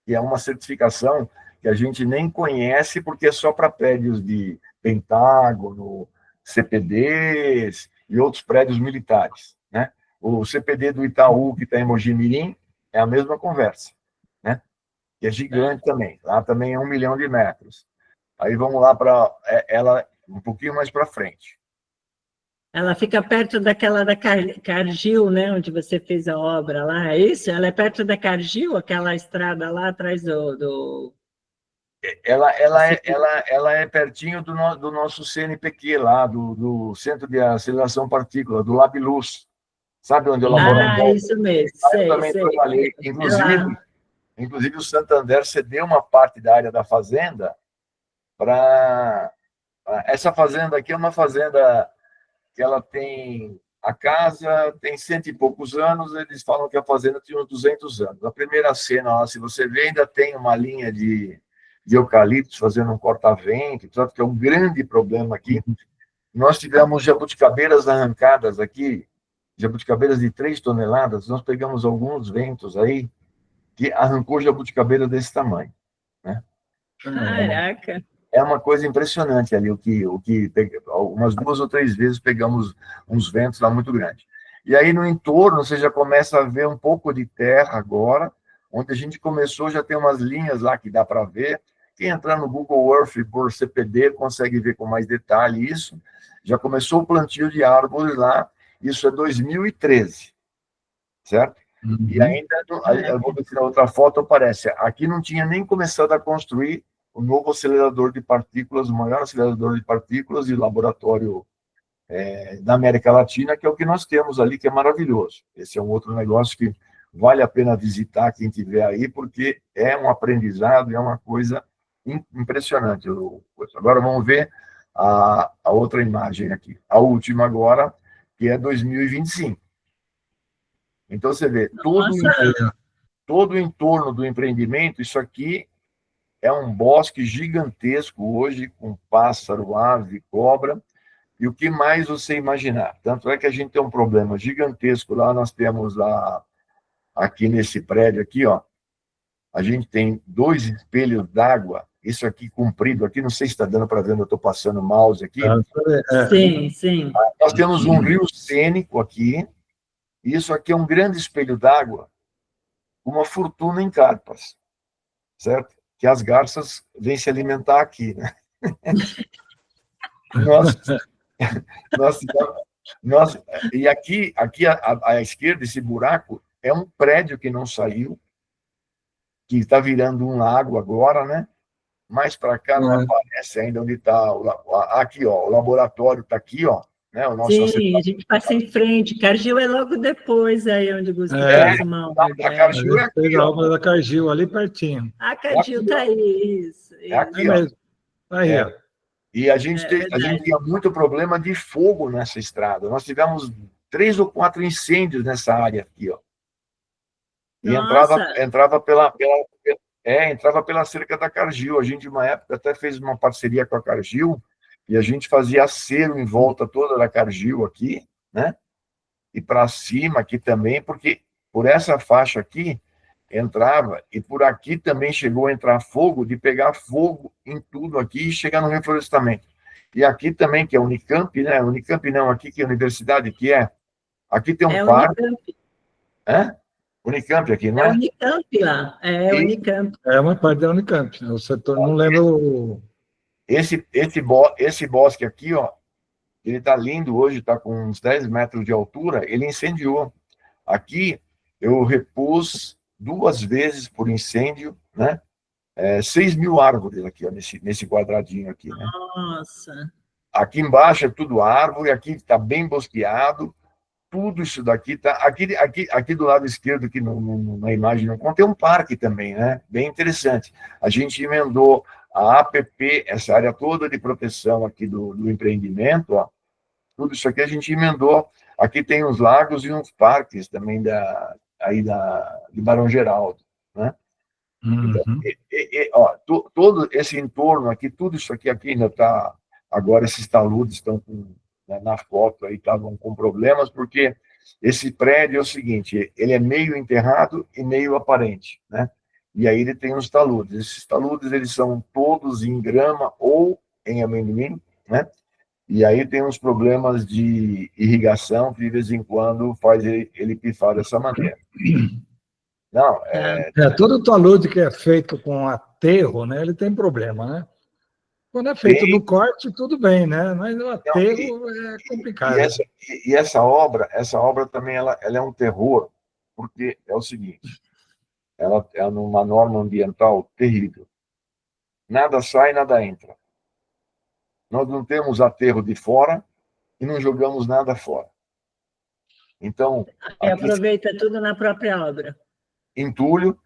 que é uma certificação que a gente nem conhece porque é só para prédios de Pentágono, CPDs e outros prédios militares. Né? O CPD do Itaú, que está em Mojimirim, é a mesma conversa, né? Que é gigante também. Lá também é 1 milhão de metros. Aí vamos lá para ela um pouquinho mais para frente. Ela fica perto daquela da Cargill, né? Onde você fez a obra lá, é isso? Ela é perto da Cargill, aquela estrada lá atrás do... Ela é pertinho do nosso CNPq lá, do Centro de Aceleração Partícula, do Labiluz. Sabe onde é o laboratório? Ah, isso mesmo, Eu também trabalhei. Inclusive, o Santander cedeu uma parte da área da fazenda para... Essa fazenda aqui é uma fazenda que ela tem... A casa tem 100 e poucos anos, eles falam que a fazenda tinha uns 200 anos. A primeira cena, lá, se você vê, ainda tem uma linha de eucaliptos fazendo um corta-vento, que é um grande problema aqui. Nós tivemos jabuticabeiras arrancadas aqui, jabuticabeiras de 3 toneladas, nós pegamos alguns ventos aí que arrancou jabuticabeira desse tamanho. Né? Caraca! É uma coisa impressionante ali, umas 2 ou 3 vezes pegamos uns ventos lá muito grandes. E aí, no entorno, você já começa a ver um pouco de terra agora, onde a gente começou, já tem umas linhas lá que dá para ver. Quem entrar no Google Earth por CPD consegue ver com mais detalhe isso. Já começou o plantio de árvores lá, isso é 2013, certo? E ainda, eu vou tirar outra foto, aparece, aqui não tinha nem começado a construir o novo acelerador de partículas, o maior acelerador de partículas de laboratório da América Latina, que é o que nós temos ali, que é maravilhoso. Esse é um outro negócio que vale a pena visitar quem estiver aí, porque é um aprendizado, é uma coisa impressionante. Agora vamos ver a outra imagem aqui, a última agora, que é 2025. Então, você vê, todo o entorno do empreendimento, isso aqui é um bosque gigantesco hoje, com pássaro, ave, cobra, e o que mais você imaginar. Tanto é que a gente tem um problema gigantesco lá, nós temos lá, aqui nesse prédio aqui, ó, a gente tem 2 espelhos d'água, isso aqui comprido, aqui, não sei se está dando para ver, eu estou passando o mouse aqui. Sim, sim. Nós temos um rio cênico aqui, e isso aqui é um grande espelho d'água, uma fortuna em carpas, certo? Que as garças vêm se alimentar aqui, né? E aqui à esquerda, esse buraco, é um prédio que não saiu, que está virando um lago agora, né? Mais para cá não aparece ainda onde está. Aqui, ó, o laboratório está aqui, ó. Né, sim, a gente passa em frente. Cargill é logo depois, aí onde Gustavo fez uma obra. A Cargill é aqui, a obra da Cargill, ali pertinho. A Cargill está aí, isso. É aqui, ó. Aí, ó. E a gente tinha muito problema de fogo nessa estrada. Nós tivemos 3 ou 4 incêndios nessa área aqui, ó. E entrava pela cerca da Cargill. A gente, uma época, até fez uma parceria com a Cargill, e a gente fazia acero em volta toda da Cargill aqui, né? E para cima aqui também, porque por essa faixa aqui entrava, e por aqui também chegou a entrar fogo, de pegar fogo em tudo aqui e chegar no reflorestamento. E aqui também, que é Unicamp, né? Unicamp não, aqui que é a universidade que é. Aqui tem um parque. Unicamp. Unicamp aqui, não é? É Unicamp lá, Unicamp. É uma parte da Unicamp, o setor, não lembro... Esse bosque aqui, ó, ele está lindo hoje, está com uns 10 metros de altura, ele incendiou. aqui eu repus 2 vezes por incêndio, né? 6.000 árvores aqui, ó, nesse quadradinho aqui, né? Nossa. Aqui embaixo é tudo árvore, aqui está bem bosqueado, tudo isso daqui está... Aqui do lado esquerdo, aqui na imagem, não conta, tem um parque também, né? Bem interessante. A gente emendou a APP, essa área toda de proteção aqui do empreendimento, ó, tudo isso aqui a gente emendou. Aqui tem uns lagos e uns parques também de Barão Geraldo, né? Então, ó, todo esse entorno aqui, tudo isso aqui ainda está... Agora, esses taludes estão né, na foto aí, estavam com problemas, porque esse prédio é o seguinte, ele é meio enterrado e meio aparente, né? E aí ele tem os taludes. Esses taludes, eles são todos em grama ou em amendoim, né? E aí tem uns problemas de irrigação que, de vez em quando, faz ele pifar dessa maneira. Não, todo talude que é feito com aterro, né, ele tem problema, né? Quando é feito no corte, tudo bem, né? Mas no aterro é complicado. E essa obra também, ela é um terror, porque é o seguinte, ela é numa norma ambiental terrível. Nada sai, nada entra. Nós não temos aterro de fora e não jogamos nada fora. Então... aproveita tudo na própria obra. Entulho,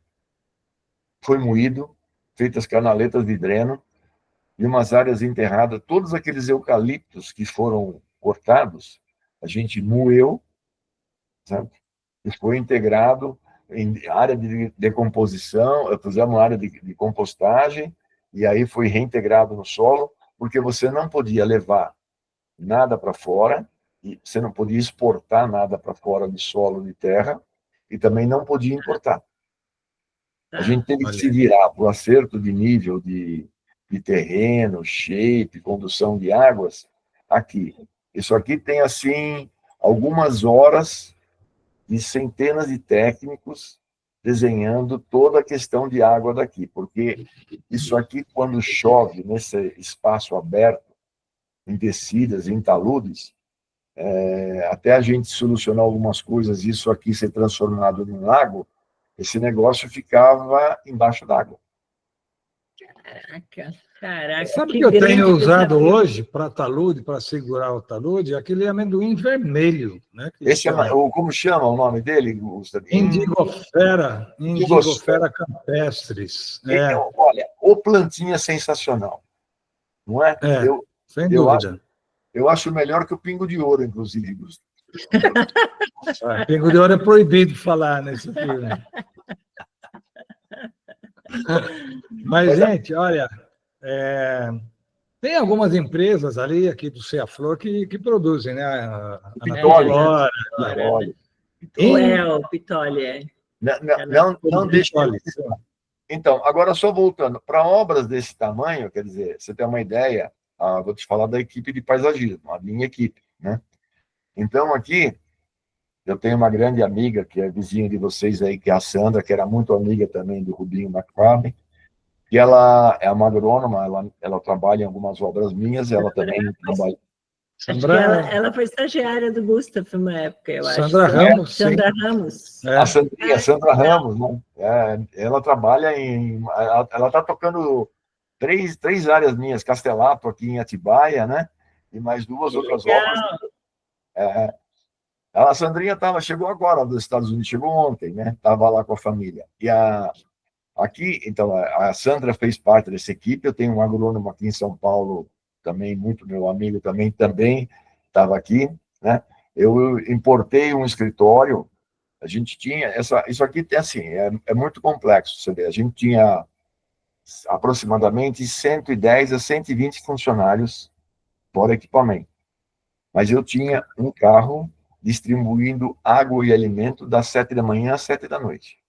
foi moído, feitas canaletas de dreno, e umas áreas enterradas, todos aqueles eucaliptos que foram cortados, a gente moeu, sabe? E foi integrado em área de decomposição, fizemos uma área de compostagem, e aí foi reintegrado no solo, porque você não podia levar nada para fora, e você não podia exportar nada para fora de solo, de terra, e também não podia importar. A gente teve que se virar para o acerto de nível de terreno, shape, condução de águas, aqui. Isso aqui tem, assim, algumas horas de centenas de técnicos desenhando toda a questão de água daqui, porque isso aqui, quando chove nesse espaço aberto, em descidas, em taludes, até a gente solucionar algumas coisas, isso aqui ser transformado num lago, esse negócio ficava embaixo d'água. Caraca, sabe o que eu tenho usado hoje para talude, para segurar o talude? Aquele amendoim vermelho, né? Esse como chama o nome dele, Gustavo? Indigofera campestris. Olha, o plantinha sensacional, não é? Sem dúvida. Eu acho melhor que o pingo de ouro, inclusive, Gustavo. Pingo de ouro é proibido falar nesse filme. Mas, gente, olha, tem algumas empresas ali, aqui do Ceaflor, que produzem, né? A Pitolli. Pitolli. Não deixe. Então, agora só voltando, para obras desse tamanho, quer dizer, você tem uma ideia, vou te falar da equipe de paisagismo, a minha equipe, né? Então, aqui, eu tenho uma grande amiga, que é vizinha de vocês aí, que é a Sandra, que era muito amiga também do Rubinho McFarlane, e ela é uma agrônoma, ela trabalha em algumas obras minhas, ela também trabalha. Ela foi estagiária do Gustavo uma época, eu acho. Sandra Ramos. Sandra Ramos. A Sandra Ramos, né? Ela trabalha ela está tocando três áreas minhas, Castelato, aqui em Atibaia, né? E mais 2 outras obras. A Sandrinha chegou agora dos Estados Unidos, chegou ontem, né? Estava lá com a família. E aqui, então, a Sandra fez parte dessa equipe, eu tenho um agrônomo aqui em São Paulo, também, muito meu amigo, também estava aqui, né? Eu importei um escritório, a gente tinha, isso aqui assim, é muito complexo, você vê, a gente tinha aproximadamente 110 a 120 funcionários, fora equipamento. Mas eu tinha um carro distribuindo água e alimento das 7 da manhã às 7 da noite.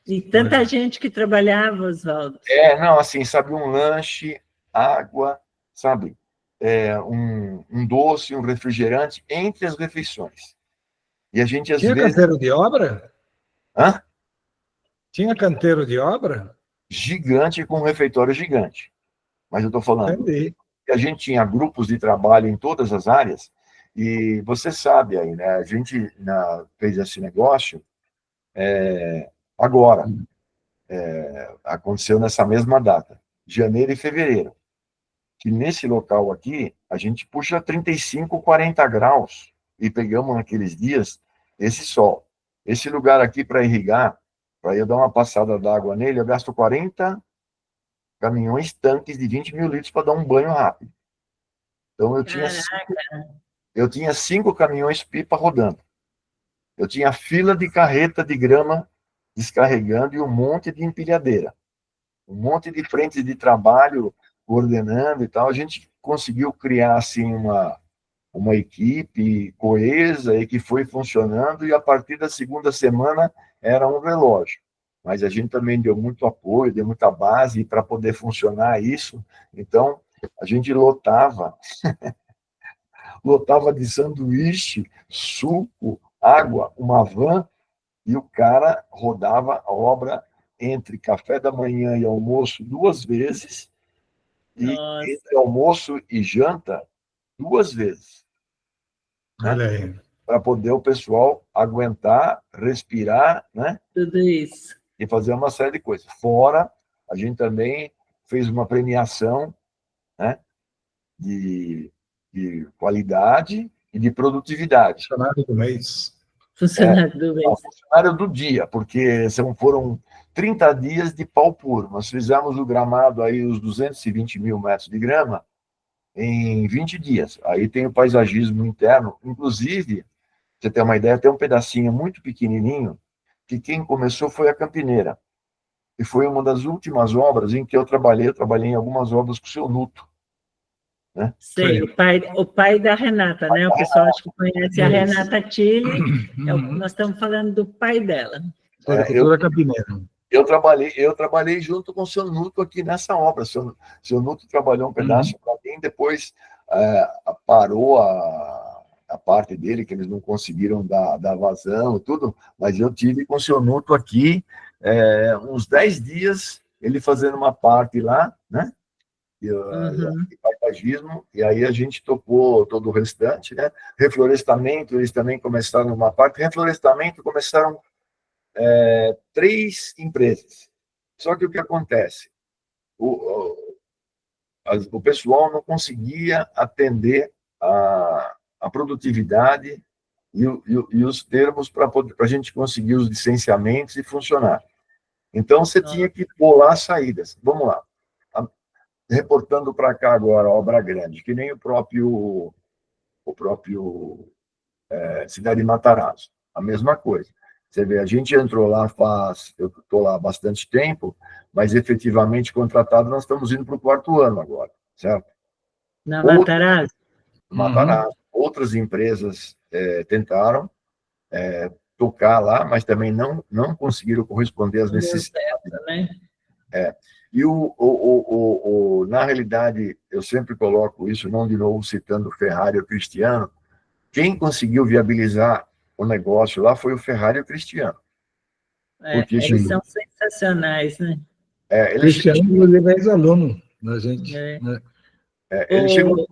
E tanta gente que trabalhava, Oswaldo. Não, assim, sabe, um lanche, água, sabe, um doce, um refrigerante entre as refeições. E a gente, às vezes... Tinha canteiro de obra? Hã? Tinha canteiro de obra? Gigante, com um refeitório gigante. Mas eu estou falando Entendi. que a gente tinha grupos de trabalho em todas as áreas, E você sabe aí, né? A gente fez esse negócio agora. Aconteceu nessa mesma data, janeiro e fevereiro. Que nesse local aqui, a gente puxa 35, 40 graus e pegamos naqueles dias esse sol. Esse lugar aqui para irrigar, para eu dar uma passada d'água nele, eu gasto 40 caminhões, tanques de 20 mil litros para dar um banho rápido. Então eu tinha 5 caminhões pipa rodando. Eu tinha fila de carreta de grama descarregando e um monte de empilhadeira. Um monte de frentes de trabalho coordenando e tal. A gente conseguiu criar assim uma equipe coesa e que foi funcionando, e a partir da segunda semana era um relógio. Mas a gente também deu muito apoio, deu muita base para poder funcionar isso. Então, a gente lotava de sanduíche, suco, água, uma van, e o cara rodava a obra entre café da manhã e almoço 2 vezes, e Nossa. entre almoço e janta 2 vezes. Olha aí. Para poder o pessoal aguentar, respirar, né? Tudo isso. E fazer uma série de coisas. Fora, a gente também fez uma premiação, né? De qualidade e de produtividade. Funcionário do mês. Funcionário do mês. Funcionário do dia, porque foram 30 dias de pau puro. Nós fizemos o gramado aí, os 220 mil metros de grama, em 20 dias. Aí tem o paisagismo interno. Inclusive, pra você ter uma ideia, tem um pedacinho muito pequenininho, que quem começou foi a Campineira. E foi uma das últimas obras em que eu trabalhei em algumas obras com o seu Nuto. Né? Sei, o pai da Renata, né? O pessoal acho que conhece a Renata Tilly. Nós estamos falando do pai dela. Floricultura Campineira. Eu trabalhei junto com o seu Nuto aqui nessa obra. O seu Nuto trabalhou um pedaço para mim, depois parou a parte dele, que eles não conseguiram dar vazão e tudo, mas eu tive com o seu Nuto aqui uns 10 dias, ele fazendo uma parte lá, né? E paisagismo, e aí a gente tocou todo o restante, né? Reflorestamento, eles também começaram uma parte. Reflorestamento começaram 3 empresas. Só que o que acontece? O pessoal não conseguia atender a produtividade e os termos para a gente conseguir os licenciamentos e funcionar. Então, você tinha que bolar saídas. Vamos lá. Reportando para cá agora, a obra grande, que nem o próprio Cidade de Matarazzo. A mesma coisa. Você vê, a gente entrou lá eu estou lá há bastante tempo, mas efetivamente contratado nós estamos indo para o 4º ano agora, certo? Na Matarazzo? Matarazzo. Outras empresas tentaram tocar lá, mas também não conseguiram corresponder às necessidades. Certo, né? E na realidade, eu sempre coloco isso, não de novo citando o Ferrari ou Cristiano, quem conseguiu viabilizar o negócio lá foi o Ferrari e o Cristiano. Eles são sensacionais, né? Cristiano, inclusive, é ex-aluno da gente. Ele chegou...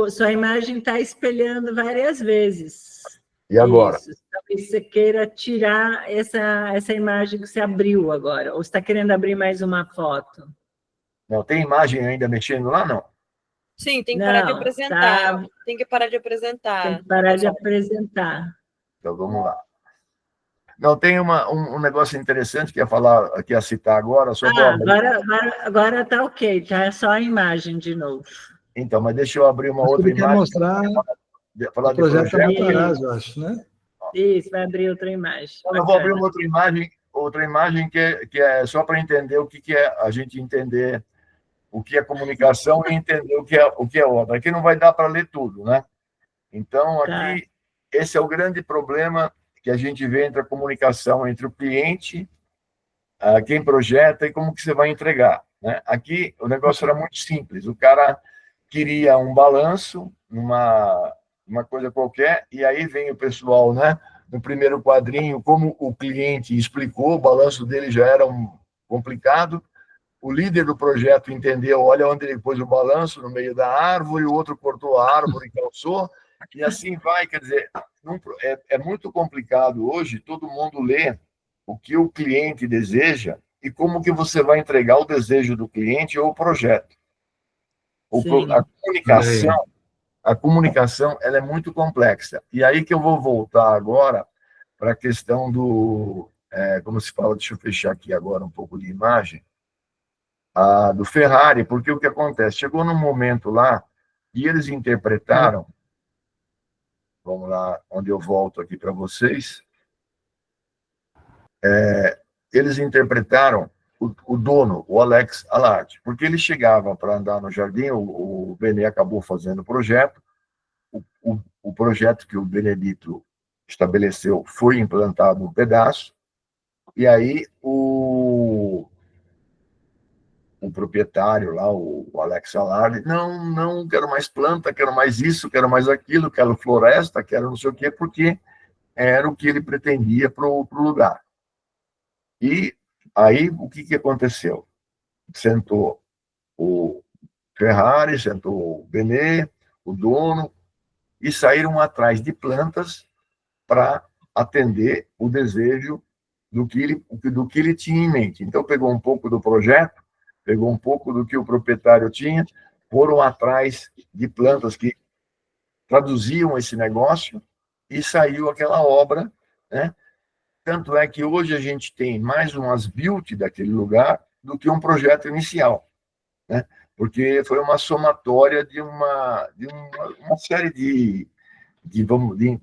Sua imagem está espelhando várias vezes. E agora? Isso. Talvez você queira tirar essa imagem que você abriu agora, ou você está querendo abrir mais uma foto? Não, tem imagem ainda mexendo lá, não? Sim, tem que parar de apresentar. Tem que parar de apresentar. Tem que parar de apresentar. Então, vamos lá. Não, tem um negócio interessante que ia citar agora. Agora está ok, tá só a imagem de novo. Então, mas deixa eu abrir uma outra imagem. Mostrar falar o projeto Matarazzo, eu acho, né? Isso, vai abrir outra imagem. Eu vou abrir uma outra imagem que é só para entender o que é, a gente entender o que é comunicação e entender o que é obra. Aqui não vai dar para ler tudo, né? Então, aqui, esse é o grande problema que a gente vê entre a comunicação entre o cliente, quem projeta e como que você vai entregar, né? Aqui, o negócio era muito simples. O cara queria um balanço, uma coisa qualquer, e aí vem o pessoal, né? No primeiro quadrinho, como o cliente explicou, o balanço dele já era complicado, o líder do projeto entendeu, olha onde ele pôs o balanço no meio da árvore, o outro cortou a árvore e calçou, e assim vai. Quer dizer, é muito complicado hoje todo mundo ler o que o cliente deseja e como que você vai entregar o desejo do cliente ou o projeto. A comunicação ela é muito complexa. E aí que eu vou voltar agora para a questão do, como se fala, deixa eu fechar aqui agora um pouco de imagem, do Ferrari, porque o que acontece? Chegou num momento lá e eles interpretaram, vamos lá, onde eu volto aqui para vocês, eles interpretaram o dono, o Alex Alard, porque ele chegava para andar no jardim, o Benê acabou fazendo o projeto, o projeto que o Benedito estabeleceu foi implantado um pedaço, e aí o proprietário lá, o Alex Alard, não quero mais planta, quero mais isso, quero mais aquilo, quero floresta, quero não sei o quê, porque era o que ele pretendia para o lugar. E aí, o que aconteceu? Sentou o Ferrari, sentou o Benê, o dono, e saíram atrás de plantas para atender o desejo do que ele tinha em mente. Então, pegou um pouco do projeto, pegou um pouco do que o proprietário tinha, foram atrás de plantas que traduziam esse negócio e saiu aquela obra, né? Tanto é que hoje a gente tem mais umas built daquele lugar do que um projeto inicial, né? Porque foi uma somatória de uma série de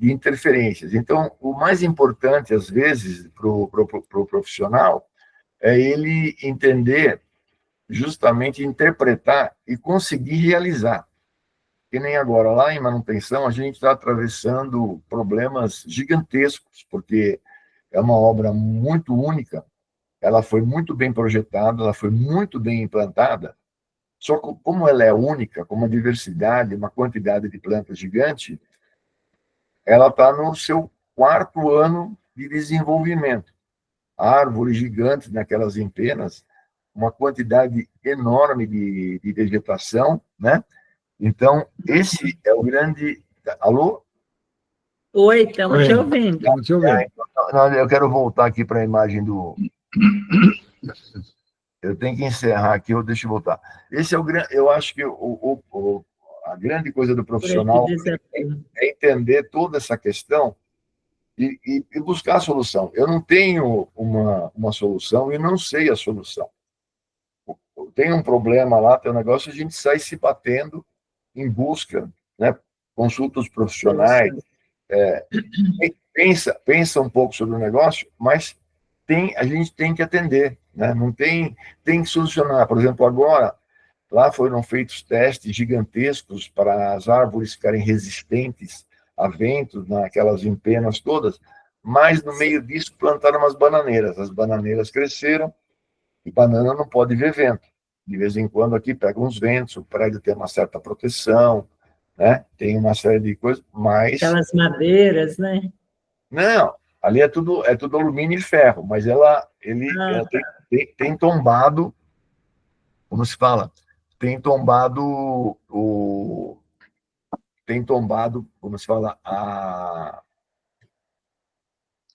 interferências. Então, o mais importante, às vezes, para o profissional, é ele entender, justamente interpretar e conseguir realizar. Que nem agora, lá em manutenção, a gente está atravessando problemas gigantescos, porque é uma obra muito única, ela foi muito bem projetada, ela foi muito bem implantada, só que como ela é única, com uma diversidade, uma quantidade de plantas gigante, ela está no seu 4º ano de desenvolvimento. Árvores gigantes naquelas empenas, uma quantidade enorme de vegetação, né? Então, esse é o grande... Alô? Oi, estamos te ouvindo. Estamos te ouvindo. Eu quero voltar aqui para a imagem do... Eu tenho que encerrar aqui, deixa eu voltar. Esse é o grande... Eu acho que a grande coisa do profissional é entender toda essa questão e buscar a solução. Eu não tenho uma solução e não sei a solução. Tem um problema lá, tem um negócio, a gente sai se batendo em busca, né? Consulta os profissionais, pensa um pouco sobre o negócio, mas a gente tem que atender, né? Não tem que solucionar. Por exemplo, agora, lá foram feitos testes gigantescos para as árvores ficarem resistentes a ventos, naquelas empenas todas, mas no meio disso plantaram umas bananeiras. As bananeiras cresceram e banana não pode ver vento. De vez em quando aqui pega uns ventos, o prédio tem uma certa proteção, né? Tem uma série de coisas, mas... Aquelas madeiras, né? Não, ali é tudo alumínio e ferro, mas ele tem tombado, como se fala, tem tombado, como se fala,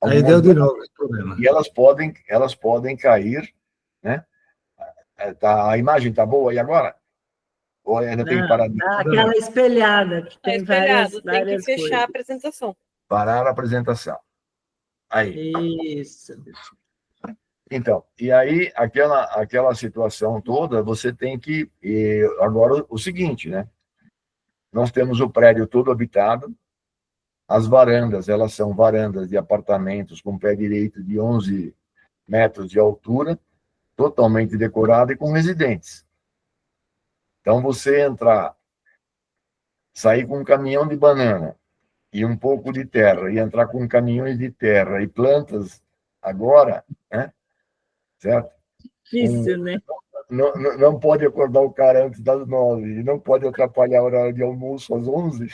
Aí deu de novo esse problema. E elas podem cair, né? A imagem tá boa aí agora? Ou ainda tem que parar de... Aquela espelhada, que tem várias tem que fechar coisas. a apresentação. Parar a apresentação. Aí. Isso. Então, e aí, aquela situação toda, você tem que... agora, o seguinte, né? Nós temos o prédio todo habitado, as varandas, elas são varandas de apartamentos com pé direito de 11 metros de altura, totalmente decorada e com residentes. Então, você sair com um caminhão de banana e um pouco de terra, e entrar com caminhões de terra e plantas agora, né? Certo? Difícil, né? Não pode acordar o cara antes das 9, e não pode atrapalhar a hora de almoço às 11.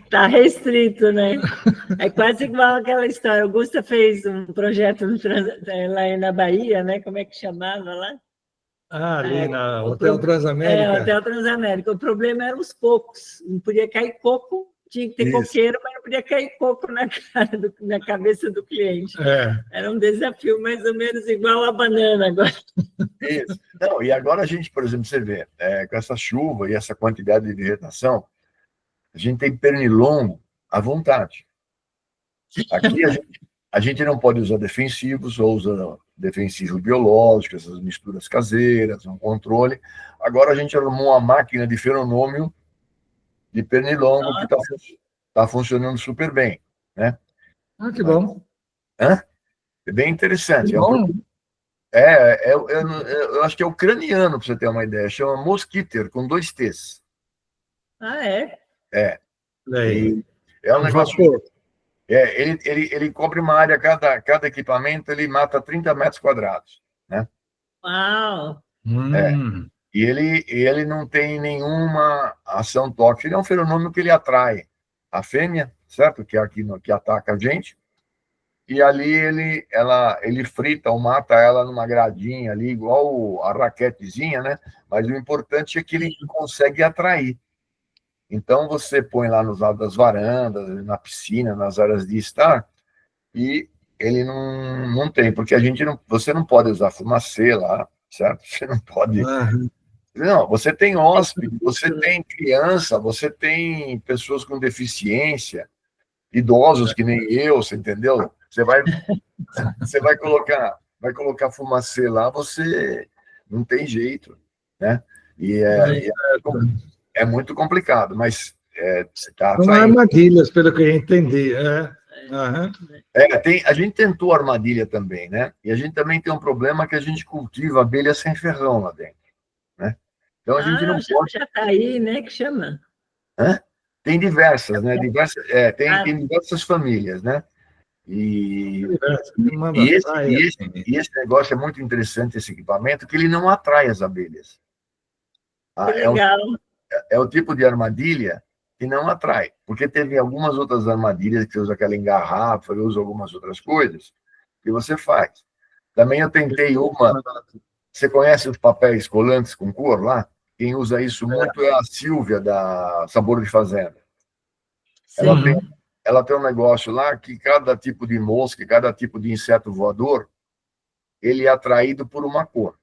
Está restrito, né? É quase igual aquela história. O Gusta fez um projeto lá na Bahia, né? Como é que chamava lá? Ali na o Hotel Transamérica. Hotel Transamérica. O problema eram os cocos. Não podia cair coco, tinha que ter Isso. coqueiro, mas não podia cair coco na cabeça do cliente. Era um desafio mais ou menos igual a banana agora. Isso. Não, e agora a gente, por exemplo, você vê, com essa chuva e essa quantidade de vegetação, a gente tem pernilongo à vontade. Aqui a gente não pode usar defensivos, ou usa defensivo biológico, essas misturas caseiras, um controle. Agora a gente arrumou uma máquina de feronômio de pernilongo que está funcionando super bem, né? Que bom. É bem interessante. Que bom. Eu acho que é ucraniano, para você ter uma ideia. Chama Mosquiter, com 2 T's. É? E é um negócio... ele cobre uma área, cada equipamento, ele mata 30 metros quadrados, né? Uau! E ele não tem nenhuma ação tóxica. Ele é um fenômeno que ele atrai a fêmea, certo? Que é aqui que ataca a gente. E ali ele frita ou mata ela numa gradinha ali, igual a raquetezinha, né? Mas o importante é que ele consegue atrair. Então, você põe lá nos lados das varandas, na piscina, nas áreas de estar, e ele não tem, porque você não pode usar fumacê lá, certo? Você não pode... Não, você tem hóspede, você tem criança, você tem pessoas com deficiência, idosos que nem eu, você entendeu? Você vai colocar fumacê lá, você não tem jeito, né? E é muito complicado, mas está São armadilhas, pelo que eu entendi. A gente tentou armadilha também, né? E a gente também tem um problema que a gente cultiva abelha sem ferrão lá dentro, né? Então a gente não pode... Já está aí, né? Que chama? Tem diversas, né? Tem diversas famílias, né? E esse negócio é muito interessante, esse equipamento, que ele não atrai as abelhas. Que legal. É o tipo de armadilha que não atrai, porque teve algumas outras armadilhas que você usa aquela engarrafa, eu uso algumas outras coisas, que você faz. Também eu tentei uma... Você conhece os papéis colantes com cor lá? Quem usa isso muito é a Silvia, da Sabor de Fazenda. Ela tem um negócio lá que cada tipo de mosca, cada tipo de inseto voador, ele é atraído por uma cor.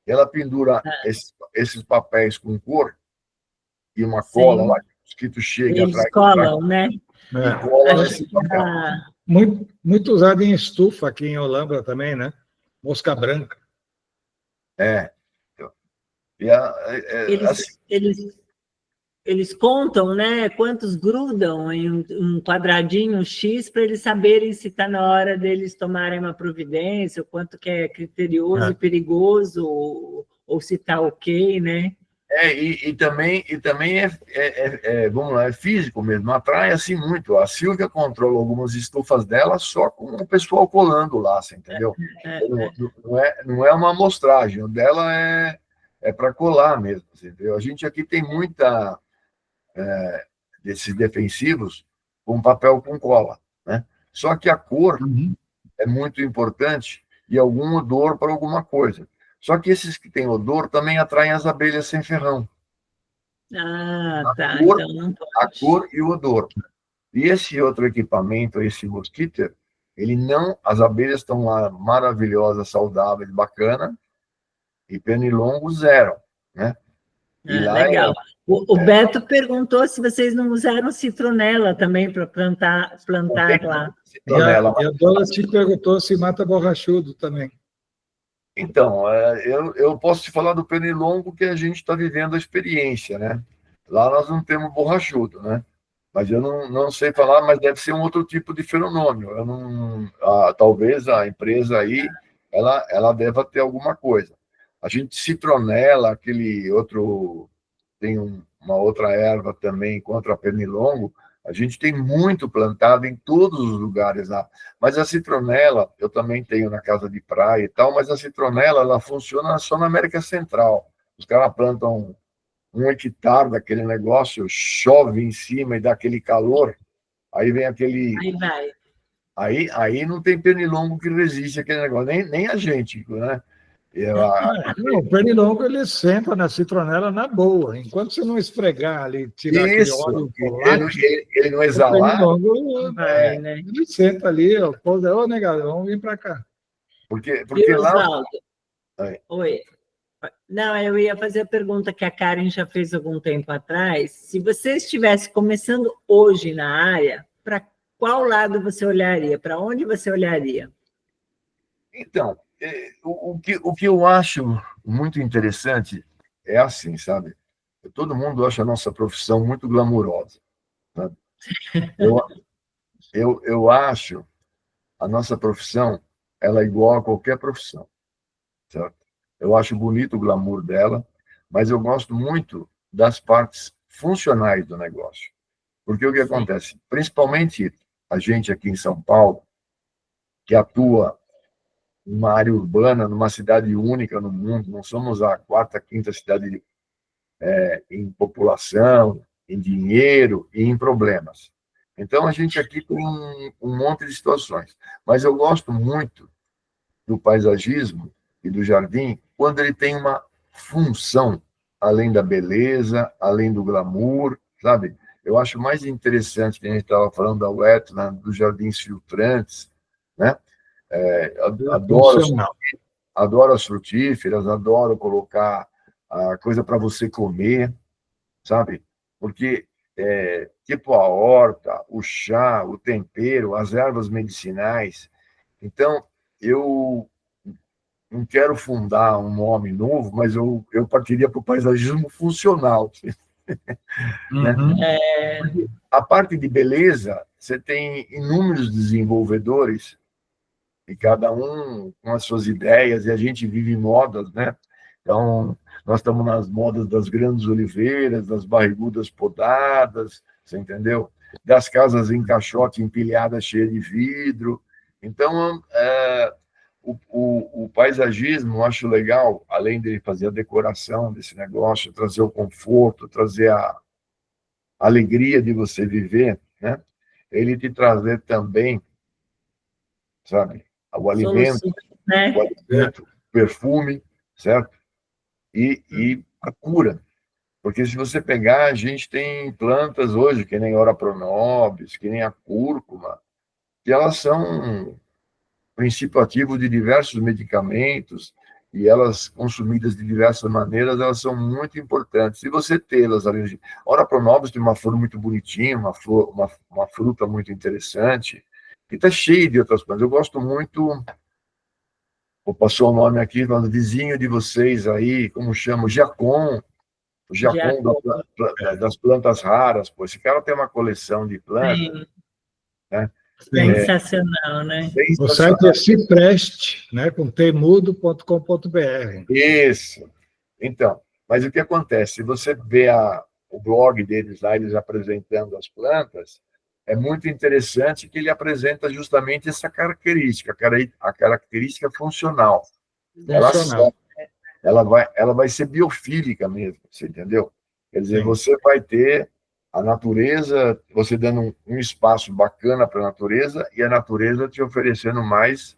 Ela pendura esses papéis com cor e uma cola lá, que o mosquito chega atrás. Eles colam, né? E cola nesse papel. Muito usado em estufa aqui em Olambra também, né? Mosca branca. Eles contam, né, quantos grudam em um quadradinho X para eles saberem se está na hora deles tomarem uma providência, o quanto que é criterioso e perigoso, ou se está ok, né? E também vamos lá, é físico mesmo, atrai assim muito. A Silvia controla algumas estufas dela só com o pessoal colando lá, você entendeu? Não é uma amostragem, o dela é para colar mesmo, entendeu? A gente aqui tem muita desses defensivos com papel com cola, né? Só que a cor é muito importante e algum odor para alguma coisa. Só que esses que têm odor também atraem as abelhas sem ferrão. A cor e o odor. E esse outro equipamento, esse Mosquiter, as abelhas estão lá maravilhosas, saudáveis, bacana, e pernilongo zero, né? E lá legal. O Beto perguntou se vocês não usaram citronela também para plantar lá. E a Dorothy perguntou se mata borrachudo também. Então, eu posso te falar do pernilongo que a gente está vivendo a experiência, né? Lá nós não temos borrachudo, né? Mas eu não sei falar, mas deve ser um outro tipo de fenômeno. Talvez a empresa aí, ela deva ter alguma coisa. A gente citronela, aquele outro... Tem uma outra erva também contra pernilongo, a gente tem muito plantado em todos os lugares lá. Mas a citronela, eu também tenho na casa de praia e tal, mas a citronela, ela funciona só na América Central. Os caras plantam 1 hectare daquele negócio, chove em cima e dá aquele calor, aí vem aquele... Aí vai. Aí não tem pernilongo que resiste àquele negócio, nem a gente, né? Não, o pernilongo ele senta na citronela na boa. Enquanto você não esfregar ali, tirar aquele Isso, óleo ele, volátil, ele não o exalar, pernilongo Vai, né? ele senta ali, ó, pousa, ô negado, vamos vir para cá. porque lá... Oswaldo? Aí. Oi. Não, eu ia fazer a pergunta que a Karen já fez algum tempo atrás. Se você estivesse começando hoje na área, para qual lado você olharia? Para onde você olharia? Então, o que eu acho muito interessante é assim, sabe? Todo mundo acha a nossa profissão muito glamurosa, sabe? Eu acho a nossa profissão ela é igual a qualquer profissão, certo? Eu acho bonito o glamour dela, mas eu gosto muito das partes funcionais do negócio. Porque o que acontece? Principalmente a gente aqui em São Paulo, que atua numa área urbana, numa cidade única no mundo, não somos a quarta, quinta cidade em população, em dinheiro e em problemas. Então, a gente aqui tem um monte de situações. Mas eu gosto muito do paisagismo e do jardim quando ele tem uma função, além da beleza, além do glamour, sabe? Eu acho mais interessante que a gente estava falando da wetland, dos jardins filtrantes, né? Adoro, Funcional. adoro as frutíferas, adoro colocar a coisa para você comer, sabe? Porque, tipo a horta, o chá, o tempero, as ervas medicinais. Então, eu não quero fundar um nome novo, mas eu partiria para o paisagismo funcional, né? Uhum. A parte de beleza, você tem inúmeros desenvolvedores, e cada um com as suas ideias, e a gente vive modas, né? Então, nós estamos nas modas das grandes oliveiras, das barrigudas podadas, você entendeu? Das casas em caixote empilhadas, cheias de vidro. Então, o paisagismo eu acho legal, além de fazer a decoração desse negócio, trazer o conforto, trazer a alegria de você viver, né? Ele te trazer também, sabe, o alimento, Soluções, né? o perfume, certo? E a cura. Porque se você pegar, a gente tem plantas hoje, que nem a Ora Pronobis, que nem a cúrcuma, que elas são princípio ativo de diversos medicamentos, e elas, consumidas de diversas maneiras, elas são muito importantes. Se você tê-las ali... Ora Pronobis tem uma flor muito bonitinha, uma fruta muito interessante, e está cheio de outras plantas. Eu gosto muito... Vou passar o nome aqui, falando vizinho de vocês aí, como chama? O Giacom das plantas raras. Pô, esse cara tem uma coleção de plantas, Sim. né? Sensacional, né? O site é cipreste, né, com tmudo.com.br. Isso. Então, mas o que acontece? Se você vê o blog deles lá, eles apresentando as plantas, é muito interessante que ele apresenta justamente essa característica, a característica funcional. Funcional. Ela vai ser biofílica mesmo, você entendeu? Quer dizer, Sim. você vai ter a natureza, você dando um espaço bacana para a natureza e a natureza te oferecendo mais,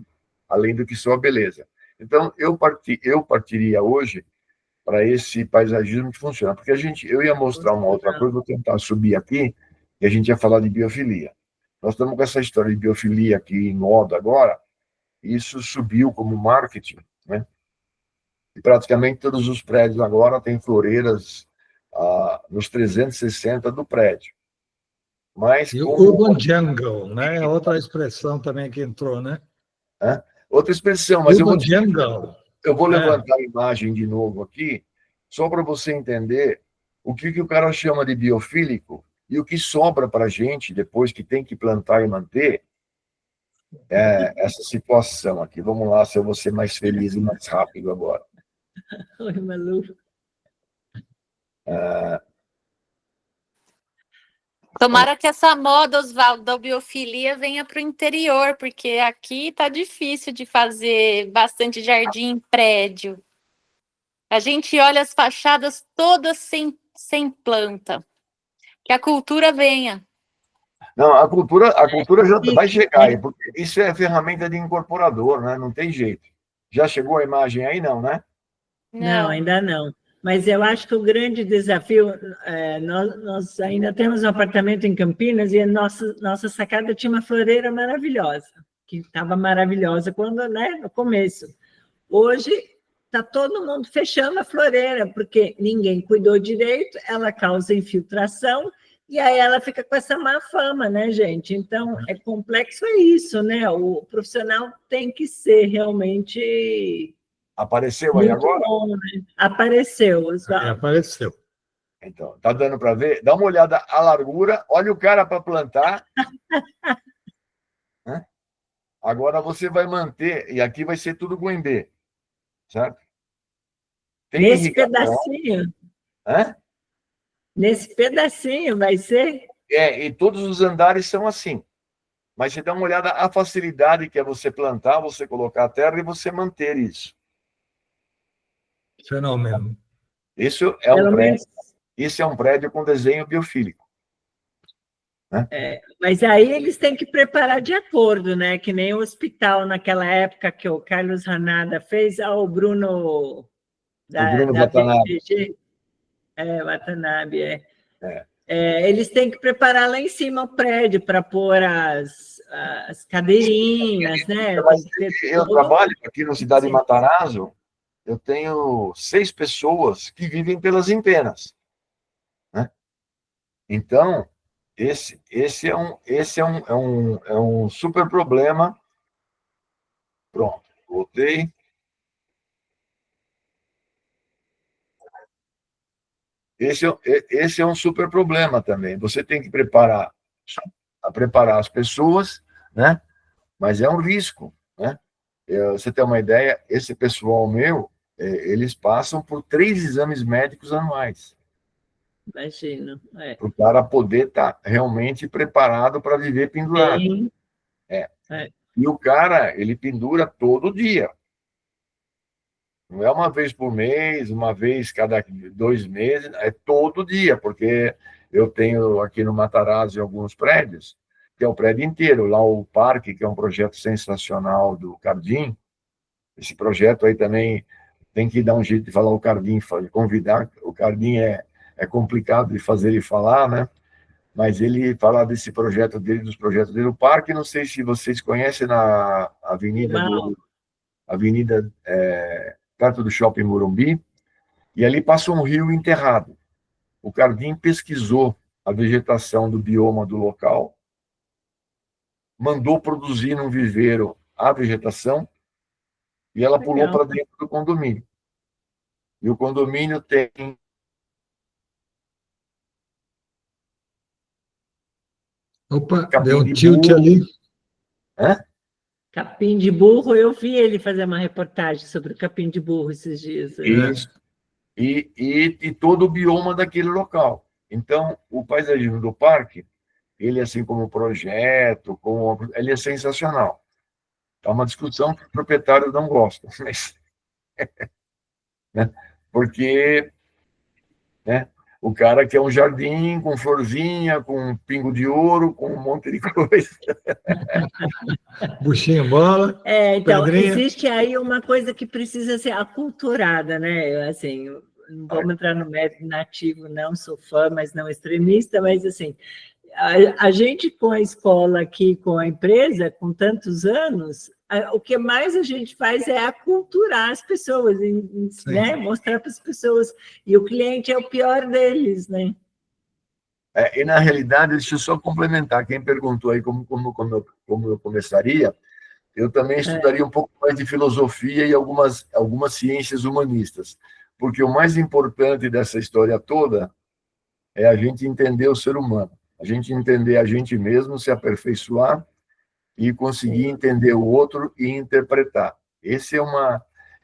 além do que só a beleza. Então, eu partiria hoje para esse paisagismo que funciona, porque eu ia mostrar uma outra coisa, vou tentar subir aqui, e a gente ia falar de biofilia. Nós estamos com essa história de biofilia aqui em moda agora, e isso subiu como marketing, né? E praticamente todos os prédios agora têm floreiras nos 360 do prédio. Mas E o Urban Jungle, né? Outra expressão também que entrou, né? Outra expressão, mas Urban Jungle. eu vou levantar a imagem de novo aqui, só para você entender o que o cara chama de biofílico e o que sobra para a gente depois que tem que plantar e manter essa situação aqui. Vamos lá, se eu vou ser mais feliz e mais rápido agora. Oi, Malu. Tomara que essa moda, Oswaldo, da biofilia venha para o interior, porque aqui tá difícil de fazer bastante jardim em prédio. A gente olha as fachadas todas sem sem planta. Que a cultura venha. Não, a cultura já vai chegar, porque isso é ferramenta de incorporador, né? Não tem jeito. Já chegou a imagem aí, não, né? Não, ainda não. Mas eu acho que o grande desafio, nós ainda temos um apartamento em Campinas e a nossa sacada tinha uma floreira maravilhosa, que estava maravilhosa quando, né, no começo. Hoje está todo mundo fechando a floreira, porque ninguém cuidou direito, ela causa infiltração, e aí ela fica com essa má fama, né, gente? Então, é complexo, é isso, né? O profissional tem que ser realmente Apareceu aí muito agora? bom, né? Apareceu, Oswaldo. Apareceu. Então, tá dando para ver? Dá uma olhada à largura, olha o cara para plantar. Né? Agora você vai manter, e aqui vai ser tudo Guembê, certo? Tem Nesse irrigação. pedacinho, Hã? nesse pedacinho vai ser? E todos os andares são assim. Mas você dá uma olhada à facilidade que é você plantar, você colocar a terra e você manter isso. Fenômeno. Isso é um Pelo prédio, menos. isso é um prédio com desenho biofílico. Né? Mas aí eles têm que preparar de acordo, né? Que nem o hospital naquela época que o Carlos Ranada fez, o Bruno O Bruno da Watanabe. BTG, Watanabe, É. Eles têm que preparar lá em cima o prédio para pôr as cadeirinhas, né? Mas Tem que ter eu todo- trabalho aqui na cidade de Sim. Matarazzo, eu tenho 6 pessoas que vivem pelas empenas. Né? Então, esse é um super problema. Pronto, voltei. Esse é um super problema também. Você tem que preparar as pessoas, né? Mas é um risco, né? Você tem uma ideia, esse pessoal meu, eles passam por 3 exames médicos anuais, Imagino. para o cara poder estar realmente preparado para viver pendurado. Bem, E o cara, ele pendura todo dia. Não é uma vez por mês, uma vez cada 2 meses, é todo dia, porque eu tenho aqui no Matarazzo alguns prédios, que é o prédio inteiro, lá o parque, que é um projeto sensacional do Cardim. Esse projeto aí também tem que dar um jeito de falar o Cardim, convidar. O Cardim é complicado de fazer ele falar, né? Mas ele falar desse projeto dele, dos projetos dele. O parque, não sei se vocês conhecem, na Avenida perto do Shopping Morumbi, e ali passa um rio enterrado. O Cardim pesquisou a vegetação do bioma do local, mandou produzir num viveiro a vegetação, e ela pulou legal. para dentro do condomínio. E o condomínio tem... Opa, capim deu um de tilt burro. ali. Hã? Capim de burro, eu vi ele fazer uma reportagem sobre o capim de burro esses dias. Isso. E todo o bioma daquele local. Então, o paisagismo do parque, ele, assim como projeto, ele é sensacional. É uma discussão que os proprietários não gostam, mas, né? Porque, né, o cara quer um jardim com florzinha, com um pingo de ouro, com um monte de coisa. Buchinho, bola, Então, pedrinha. existe aí uma coisa que precisa ser aculturada, né? Assim, não vamos entrar no mérito nativo, não sou fã, mas não extremista, mas assim, a gente com a escola aqui, com a empresa, com tantos anos, o que mais a gente faz é aculturar as pessoas, né? Mostrar para as pessoas. E o cliente é o pior deles, né? E, na realidade, deixa eu só complementar. Quem perguntou aí como eu começaria, eu também estudaria um pouco mais de filosofia e algumas ciências humanistas, porque o mais importante dessa história toda é a gente entender o ser humano, a gente entender a gente mesmo, se aperfeiçoar e conseguir entender o outro e interpretar.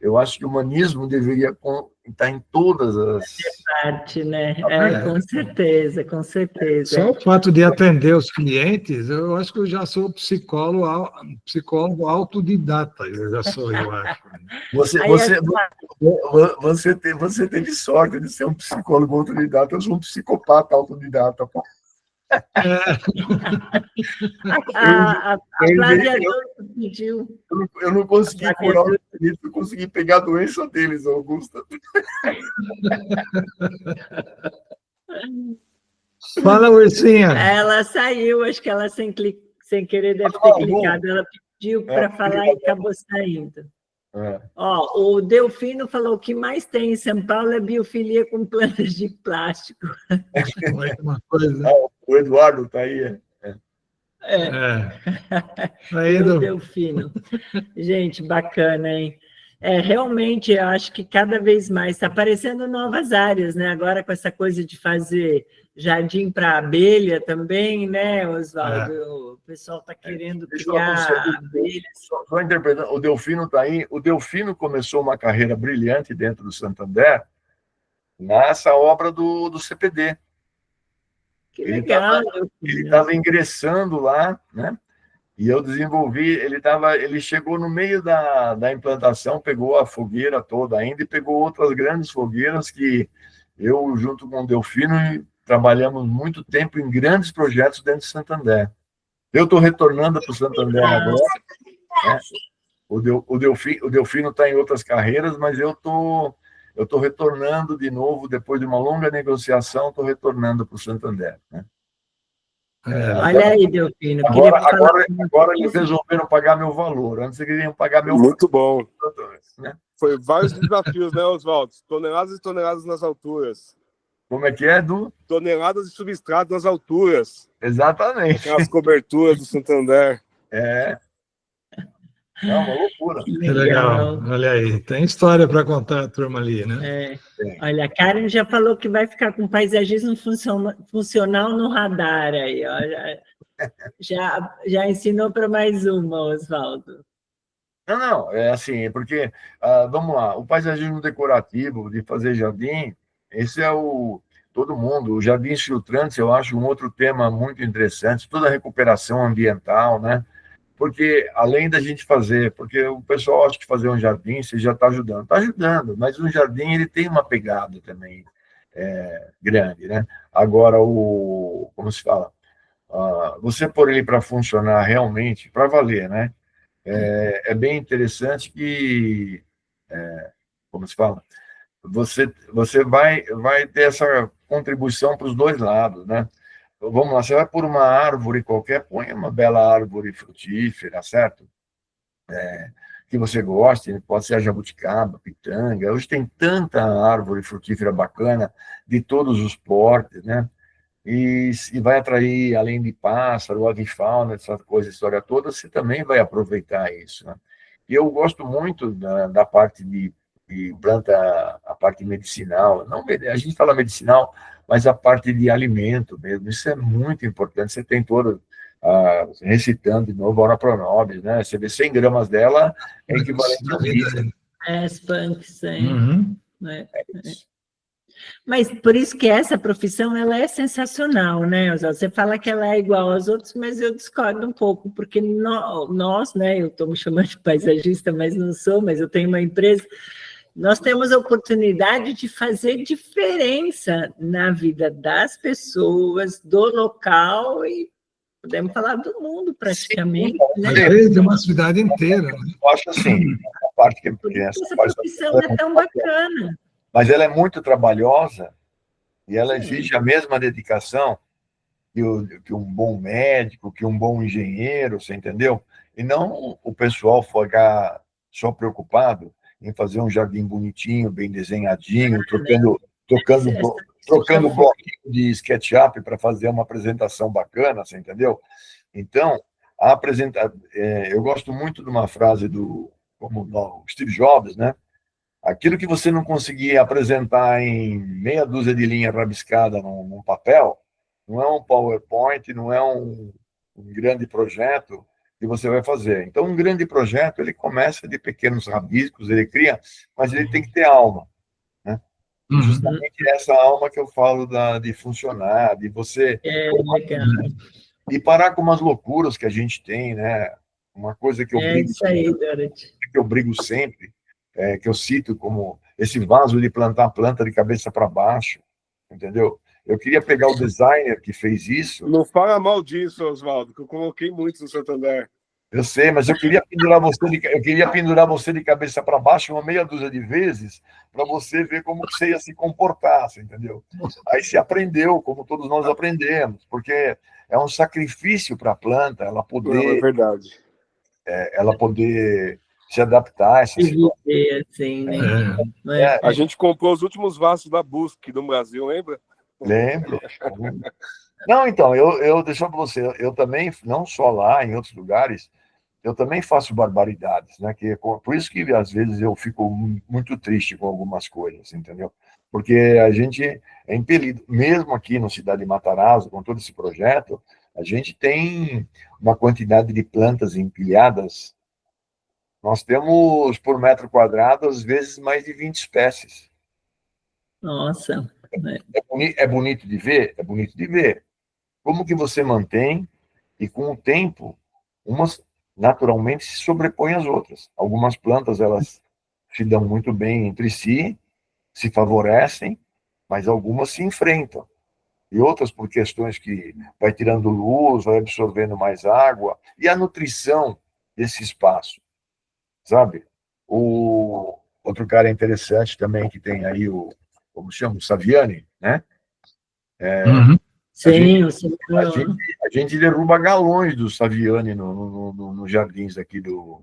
Eu acho que o humanismo deveria tá em todas as... Parte, né? É. Com certeza, com certeza. Só o fato de atender os clientes, eu acho que eu já sou psicólogo autodidata, eu já sou, eu acho. Você, Aí você, você teve sorte de ser um psicólogo autodidata, eu sou um psicopata autodidata. Pô. A Flávia Adolfo pediu. Eu não consegui curar o espírito, eu consegui pegar a doença deles, Augusta. Fala, Ursinha. Ela saiu, acho que ela sem querer deve ter clicado. Ela pediu para falar e acabou saindo. Ó, o Delfino falou: o que mais tem em São Paulo é biofilia com plantas de plástico. Uma coisa. O Eduardo está aí. Aí, O Delfino. Gente, bacana, hein? Realmente, eu acho que cada vez mais está aparecendo novas áreas, né? Agora com essa coisa de fazer jardim para abelha também, né, Oswaldo? O pessoal está querendo criar abelhas. Só interpretando, o Delfino está aí. O Delfino começou uma carreira brilhante dentro do Santander nessa obra do CPD. Que legal. Ele estava ingressando lá, né? E eu desenvolvi, ele chegou no meio da implantação, pegou a fogueira toda ainda e pegou outras grandes fogueiras que eu, junto com o Delfino, trabalhamos muito tempo em grandes projetos dentro de Santander. Eu estou retornando para o Santander agora. Né? O Delfino está em outras carreiras, mas eu tô retornando de novo, depois de uma longa negociação, estou retornando para o Santander. Né? Olha aí, Delfino. Agora eles resolveram pagar meu valor. Antes eles queriam pagar meu valor. Muito bom. Né? Foi vários desafios, né, Oswaldo? Toneladas e toneladas nas alturas. Como é que é, Edu? Toneladas de substrato nas alturas. Exatamente. As coberturas do Santander. É uma loucura. Que legal. Olha aí, tem história para contar a turma ali, né? Olha, a Karen já falou que vai ficar com paisagismo funcional no radar aí, ó. Já ensinou para mais uma, Oswaldo. Não, é assim, porque, vamos lá, o paisagismo decorativo, de fazer jardim, esse é todo mundo, os jardins filtrantes, eu acho um outro tema muito interessante, toda a recuperação ambiental, né? Porque, além da gente fazer, porque o pessoal acha que fazer um jardim, você já está ajudando, mas um jardim, ele tem uma pegada também grande, né? Agora, como se fala? Você pôr ele para funcionar realmente, para valer, né? É bem interessante que, como se fala, você vai ter essa contribuição para os dois lados, né? Vamos lá, você vai por uma árvore qualquer, põe uma bela árvore frutífera, certo? Que você goste, pode ser a jabuticaba, pitanga, hoje tem tanta árvore frutífera bacana, de todos os portes, né? E vai atrair, além de pássaro, avifauna, essa coisa, história toda, você também vai aproveitar isso, né? E eu gosto muito da parte de planta, a parte medicinal, não, a gente fala medicinal, mas a parte de alimento mesmo, isso é muito importante, você tem todo, recitando de novo, Ora Pro Nobis, né? Você vê 100 gramas dela, é equivalente a vida. Spunk, sim. Mas por isso que essa profissão ela é sensacional, né, Oswaldo? Você fala que ela é igual aos outros, mas eu discordo um pouco, porque nós, né, eu estou me chamando de paisagista, mas não sou, mas eu tenho uma empresa, nós temos a oportunidade de fazer diferença na vida das pessoas, do local e podemos falar do mundo praticamente. Sim, né? De uma cidade inteira. Né? Eu acho assim, a parte que essa profissão é tão bacana. Mas ela é muito trabalhosa e ela exige a mesma dedicação que um bom médico, que um bom engenheiro, você entendeu? E não o pessoal ficar só preocupado em fazer um jardim bonitinho, bem desenhadinho, trocando bloquinho de SketchUp para fazer uma apresentação bacana, você entendeu? Então, eu gosto muito de uma frase como o Steve Jobs, né? Aquilo que você não conseguir apresentar em meia dúzia de linhas rabiscadas num papel, não é um PowerPoint, não é um grande projeto que você vai fazer. Então, um grande projeto, ele começa de pequenos rabiscos, ele cria, mas ele tem que ter alma. Né? Uhum. Justamente essa alma que eu falo de funcionar, de você Legal. de parar com umas loucuras que a gente tem, né? Uma coisa que É isso aí, Dorothy. eu brigo sempre, que eu cito como esse vaso de plantar planta de cabeça para baixo, entendeu? Eu queria pegar o designer que fez isso. Não fala mal disso, Oswaldo, que eu coloquei muito no Santander. Eu sei, mas eu queria pendurar você de cabeça para baixo uma meia dúzia de vezes para você ver como que você ia se comportar, você entendeu? Aí você aprendeu, como todos nós aprendemos, porque é um sacrifício para a planta ela Não, é verdade. poder se adaptar a essa situação. Viver assim, né? A gente comprou os últimos vasos da Busque do Brasil, lembra? Lembro. Não, então, eu deixo para você, eu também, não só lá, em outros lugares, eu também faço barbaridades, né? Por isso que, às vezes, eu fico muito triste com algumas coisas, entendeu? Porque a gente é impelido, mesmo aqui no Cidade de Matarazzo, com todo esse projeto, a gente tem uma quantidade de plantas empilhadas. Nós temos, por metro quadrado, às vezes, mais de 20 espécies. Nossa. É bonito de ver? É bonito de ver. Como que você mantém, e com o tempo, umas naturalmente se sobrepõem às outras. Algumas plantas, elas se dão muito bem entre si, se favorecem, mas algumas se enfrentam. E outras, por questões que vai tirando luz, vai absorvendo mais água, e a nutrição desse espaço, sabe? O outro cara interessante também, que tem aí como chama? O Saviani, né? Uhum. Sim, a gente derruba galões do Saviani nos jardins aqui do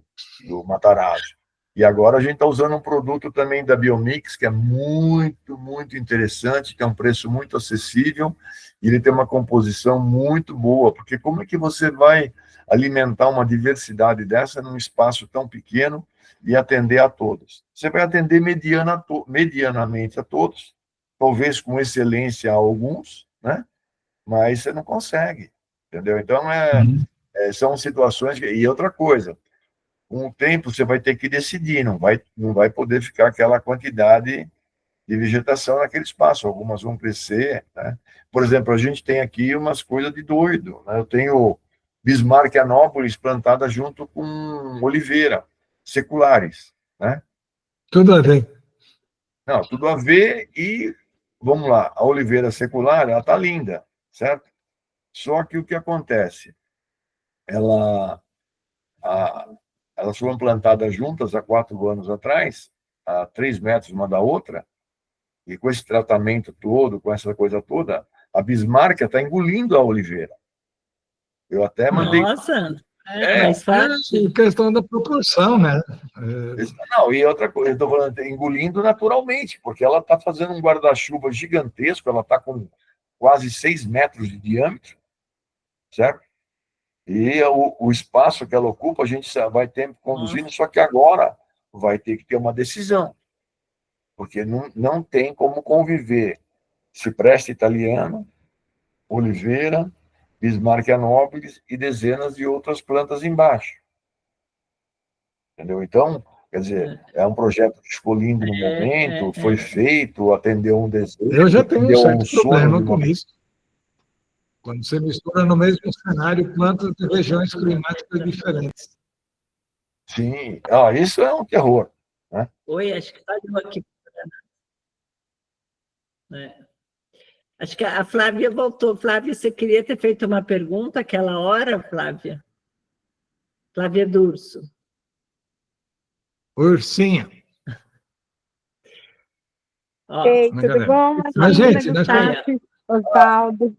Matarazzo. E agora a gente está usando um produto também da Biomix, que é muito, muito interessante, tem um preço muito acessível, e ele tem uma composição muito boa, porque como é que você vai alimentar uma diversidade dessa num espaço tão pequeno e atender a todos? Você vai atender medianamente a todos, talvez com excelência a alguns, né? Mas você não consegue, entendeu? Então, são situações... E outra coisa, com o tempo você vai ter que decidir, não vai poder ficar aquela quantidade de vegetação naquele espaço, algumas vão crescer, né? Por exemplo, a gente tem aqui umas coisas de doido, né? Eu tenho Bismarck anópolis plantada junto com oliveira, seculares, né? Tudo a ver. Não, tudo a ver e, vamos lá, a oliveira secular, ela está linda, certo? Só que o que acontece? Elas foram plantadas juntas há 4 anos atrás, a 3 metros uma da outra, e com esse tratamento todo, com essa coisa toda, a Bismarck está engolindo a oliveira. Eu até mandei... Nossa, mais fácil. Questão da proporção, né? Não, e outra coisa, eu estou falando, engolindo naturalmente, porque ela está fazendo um guarda-chuva gigantesco, ela está com quase 6 metros de diâmetro, certo? E o espaço que ela ocupa, a gente vai ter conduzindo, só que agora vai ter que ter uma decisão, porque não tem como conviver cipreste italiano, oliveira, Bismarck anópolis e dezenas de outras plantas embaixo. Entendeu? Então, quer dizer, é um projeto que ficou lindo no momento, foi feito, atendeu um desejo. Eu já tenho um certo problema sonho com isso. Quando você mistura no mesmo cenário plantas de regiões climáticas diferentes. Sim, isso é um terror, né? Oi, acho que falhou aqui. Acho que a Flávia voltou. Flávia, você queria ter feito uma pergunta aquela hora, Flávia? Flávia Durso. Ursinha. Ei, tudo bom? Mas, gente, nós Oswaldo.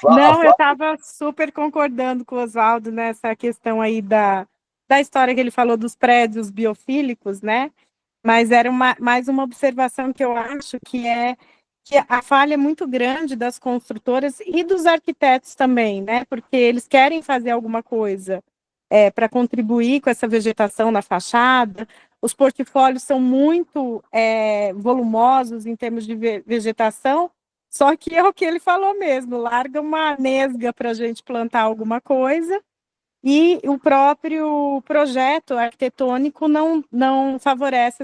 Não, eu estava super concordando com o Oswaldo nessa questão aí da história que ele falou dos prédios biofílicos, né? Mas era mais uma observação que eu acho que a falha é muito grande das construtoras e dos arquitetos também, né? Porque eles querem fazer alguma coisa para contribuir com essa vegetação na fachada. Os portfólios são muito volumosos em termos de vegetação, só que é o que ele falou mesmo, larga uma nesga para a gente plantar alguma coisa, e o próprio projeto arquitetônico não favorece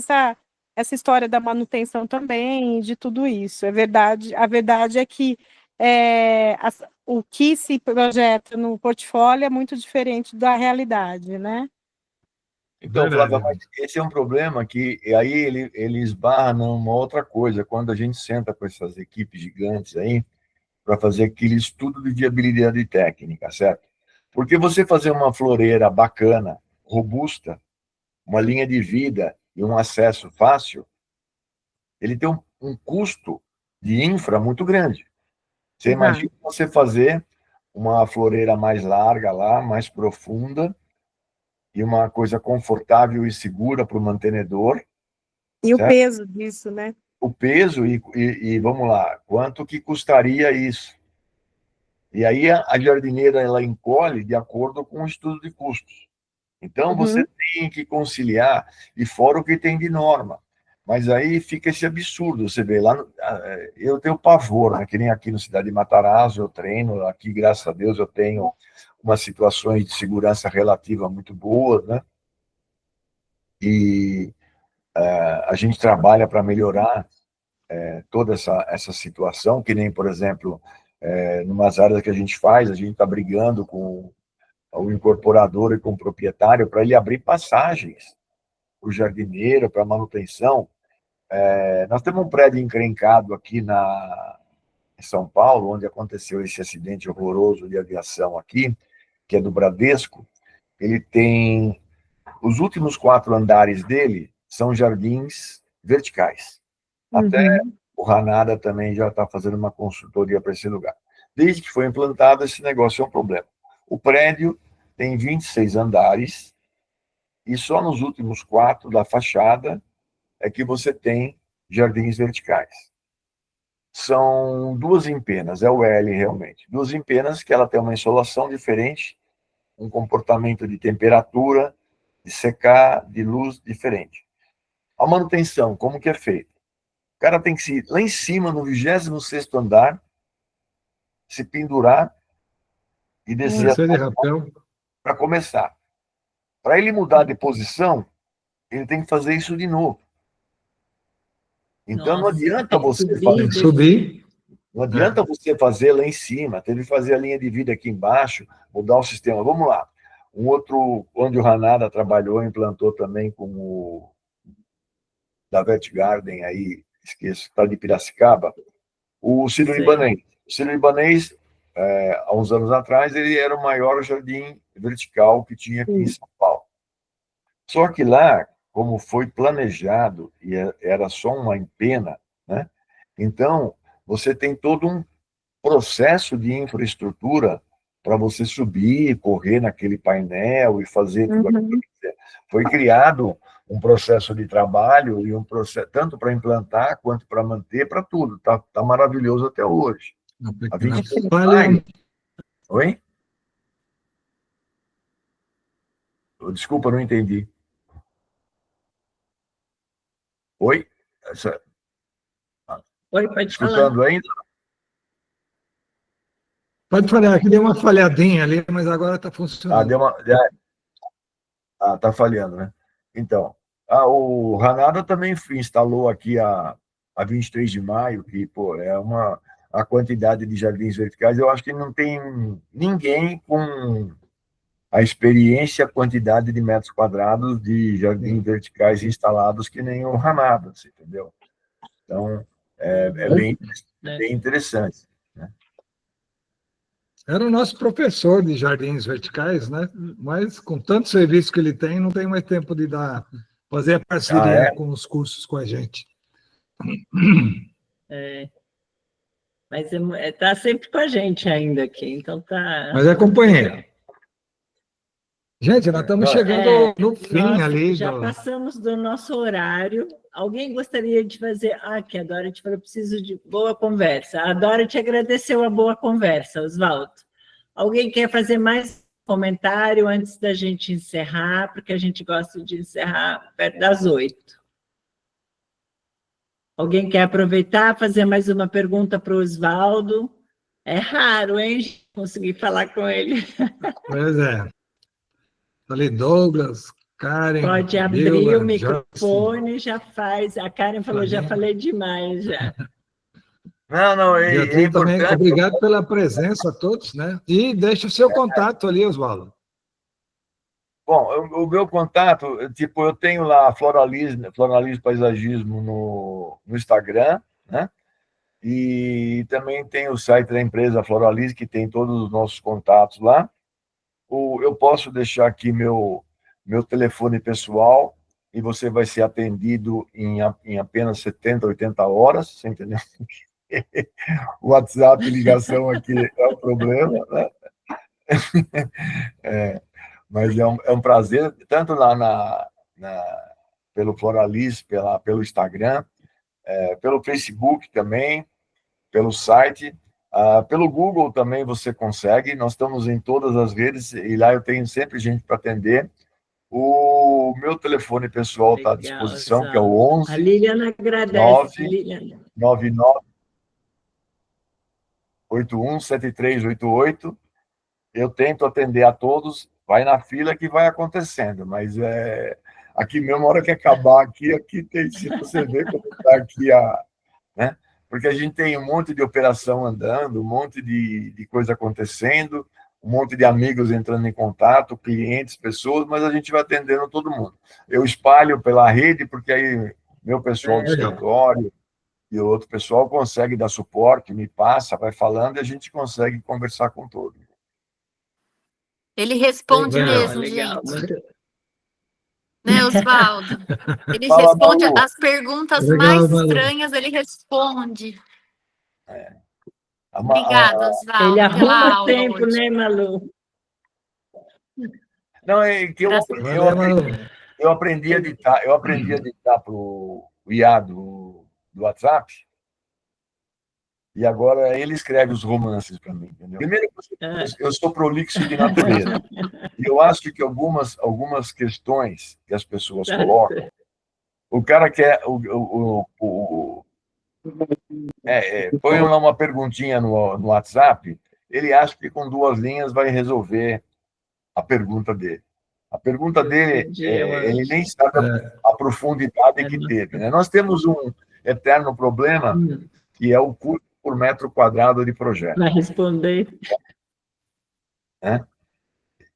essa história da manutenção também, de tudo isso. É verdade, a verdade é que o que se projeta no portfólio é muito diferente da realidade, né? Então, Flávia, mas esse é um problema que aí ele esbarra numa outra coisa, quando a gente senta com essas equipes gigantes aí, para fazer aquele estudo de viabilidade técnica, certo? Porque você fazer uma floreira bacana, robusta, uma linha de vida e um acesso fácil, ele tem um custo de infra muito grande. Você imagina você fazer uma floreira mais larga lá, mais profunda, e uma coisa confortável e segura para o mantenedor. E certo? O peso disso, né? O peso e vamos lá, quanto que custaria isso? E aí a jardineira ela encolhe de acordo com o estudo de custos. Então você tem que conciliar, e fora o que tem de norma. Mas aí fica esse absurdo, você vê lá, eu tenho pavor, né? Que nem aqui no Cidade de Matarazzo, eu treino, aqui, graças a Deus, eu tenho umas situações de segurança relativa muito boas, né? E a gente trabalha para melhorar toda essa situação, que nem, por exemplo, numas áreas que a gente faz, a gente está brigando com o incorporador e com o proprietário para ele abrir passagens para o jardineiro, para manutenção. Nós temos um prédio encrencado aqui em São Paulo, onde aconteceu esse acidente horroroso de aviação aqui, que é do Bradesco. Ele tem... Os últimos 4 andares dele são jardins verticais. Até o Hanada também já está fazendo uma consultoria para esse lugar. Desde que foi implantado, esse negócio é um problema. O prédio tem 26 andares e só nos últimos 4 da fachada é que você tem jardins verticais. São 2 empenas, é o L realmente. 2 empenas que ela tem uma insolação diferente, um comportamento de temperatura, de secar, de luz diferente. A manutenção, como que é feita? O cara tem que ir lá em cima, no 26º andar, se pendurar e descer para começar. Para ele mudar de posição, ele tem que fazer isso de novo. Então, não adianta você subir. Não adianta você fazer lá em cima, teve que fazer a linha de vida aqui embaixo, mudar o sistema. Vamos lá. Um outro, onde o Hanada trabalhou, implantou também com o da Vet Garden, aí, esqueço, está de Piracicaba, o Sírio-Libanês. O Sírio-Libanês, há uns anos atrás, ele era o maior jardim vertical que tinha aqui em São Paulo. Só que lá, como foi planejado, e era só uma empena, né? Então, você tem todo um processo de infraestrutura para você subir, correr naquele painel e fazer tudo aquilo. Foi criado um processo de trabalho e um processo tanto para implantar quanto para manter, para tudo. Tá maravilhoso até hoje. A 23 de maio... Oi? Desculpa, não entendi. Oi? Oi, pode escutando falar. Ainda? Pode falhar, aqui deu uma falhadinha ali, mas agora está funcionando. Está falhando, né? Então, o Hanada também instalou aqui a 23 de maio, que, pô, é a quantidade de jardins verticais, eu acho que não tem ninguém com a experiência, a quantidade de metros quadrados de jardins verticais instalados que nem o Hanada, você entendeu? Então, é bem interessante. Era o nosso professor de jardins verticais, né? Mas com tanto serviço que ele tem, não tem mais tempo de fazer a parceria com os cursos com a gente. Mas está sempre com a gente ainda aqui, então tá. Mas é companheiro. Gente, nós estamos chegando no fim ali. Já passamos do nosso horário. Alguém gostaria de fazer... que a Dorothy falou, preciso de boa conversa. A Dorothy agradeceu a boa conversa, Oswaldo. Alguém quer fazer mais comentário antes da gente encerrar, porque a gente gosta de encerrar perto das 8. Alguém quer aproveitar, fazer mais uma pergunta para o Oswaldo? É raro, hein? Conseguir falar com ele. Pois é. Falei, Douglas, Karen, Pode abrir Leila, o microfone, já faz. A Karen falou, já falei demais, já. Não, é Beatriz também, importante. obrigado pela presença a todos, né? E deixa o seu contato ali, Oswaldo. Bom, o meu contato, tipo, eu tenho lá Floralismo Paisagismo no Instagram, né? E também tem o site da empresa Floralismo, que tem todos os nossos contatos lá. Eu posso deixar aqui meu telefone pessoal e você vai ser atendido em apenas 70, 80 horas, você entendeu? O WhatsApp, ligação aqui é um problema, né? Mas é um prazer, tanto lá pelo Floralis, pelo Instagram, pelo Facebook também, pelo site, pelo Google também você consegue, nós estamos em todas as redes e lá eu tenho sempre gente para atender. O meu telefone pessoal está à disposição, que é o 11 A Liliana agradece. 9 Liliana. 99 81 7388. Eu tento atender a todos, vai na fila que vai acontecendo, mas aqui mesmo, a hora que acabar aqui tem, se você ver como está aqui, né? Porque a gente tem um monte de operação andando, um monte de coisa acontecendo, um monte de amigos entrando em contato, clientes, pessoas, mas a gente vai atendendo todo mundo. Eu espalho pela rede, porque aí meu pessoal do escritório e o outro pessoal consegue dar suporte, me passa, vai falando e a gente consegue conversar com todos. Ele responde Legal, mesmo, legal. gente. Né, Oswaldo? Ele Fala, responde Malu. as perguntas Legal, mais Malu. estranhas, ele responde. A- Obrigada, a- Oswaldo, Ele pela arruma aula tempo, hoje. né, Malu? Não, é que Valeu, Malu. eu aprendi a ditar para o IA do WhatsApp, e agora ele escreve os romances para mim, entendeu? Primeiro, eu sou prolixo de natureza. E eu acho que algumas questões que as pessoas colocam, o cara quer... põe lá uma perguntinha no WhatsApp, ele acha que com 2 linhas vai resolver a pergunta dele. A pergunta dele, ele nem sabe a profundidade que teve, né? Nós temos um eterno problema, que é o custo por metro quadrado de projeto. Vai responder. Né?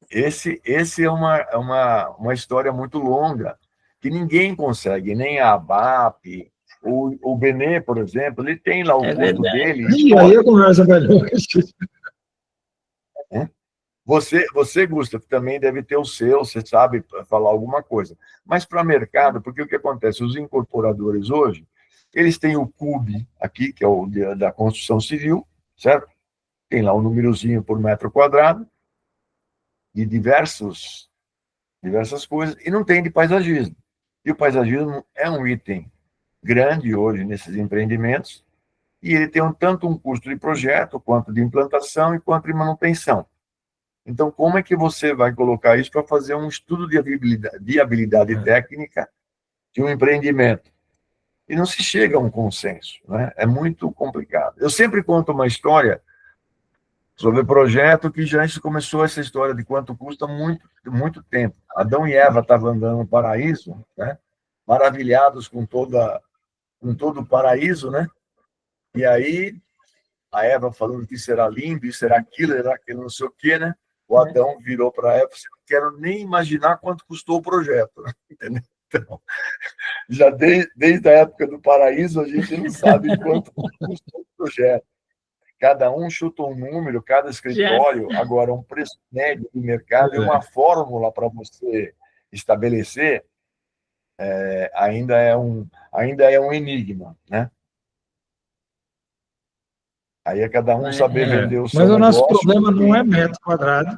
Esse é uma história muito longa, que ninguém consegue, nem a ABAP, o Benê, por exemplo, ele tem lá o custo dele. E aí a conversa vai longe. Você, Gustavo, também deve ter o seu, você sabe falar alguma coisa. Mas para mercado, porque o que acontece? Os incorporadores hoje, eles têm o CUB aqui, que é o da construção civil, certo? Tem lá um númerozinho por metro quadrado, de diversas coisas, e não tem de paisagismo. E o paisagismo é um item grande hoje nesses empreendimentos, e ele tem tanto um custo de projeto, quanto de implantação e quanto de manutenção. Então, como é que você vai colocar isso para fazer um estudo de viabilidade técnica de um empreendimento? E não se chega a um consenso, né? É muito complicado. Eu sempre conto uma história sobre projeto que já começou essa história de quanto custa muito tempo. Adão e Eva estavam andando no paraíso, né? Maravilhados com todo o paraíso, né? E aí a Eva falando que será lindo, isso será aquilo, não sei o quê, né? O Adão virou para a Eva, não quero nem imaginar quanto custou o projeto, entendeu? Então, já desde a época do paraíso, a gente não sabe quanto custou o projeto. Cada um chuta um número, cada escritório, agora um preço médio do mercado e uma fórmula para você estabelecer, ainda é um enigma, né? Aí é cada um saber vender o seu negócio. Mas o nosso problema não é metro quadrado.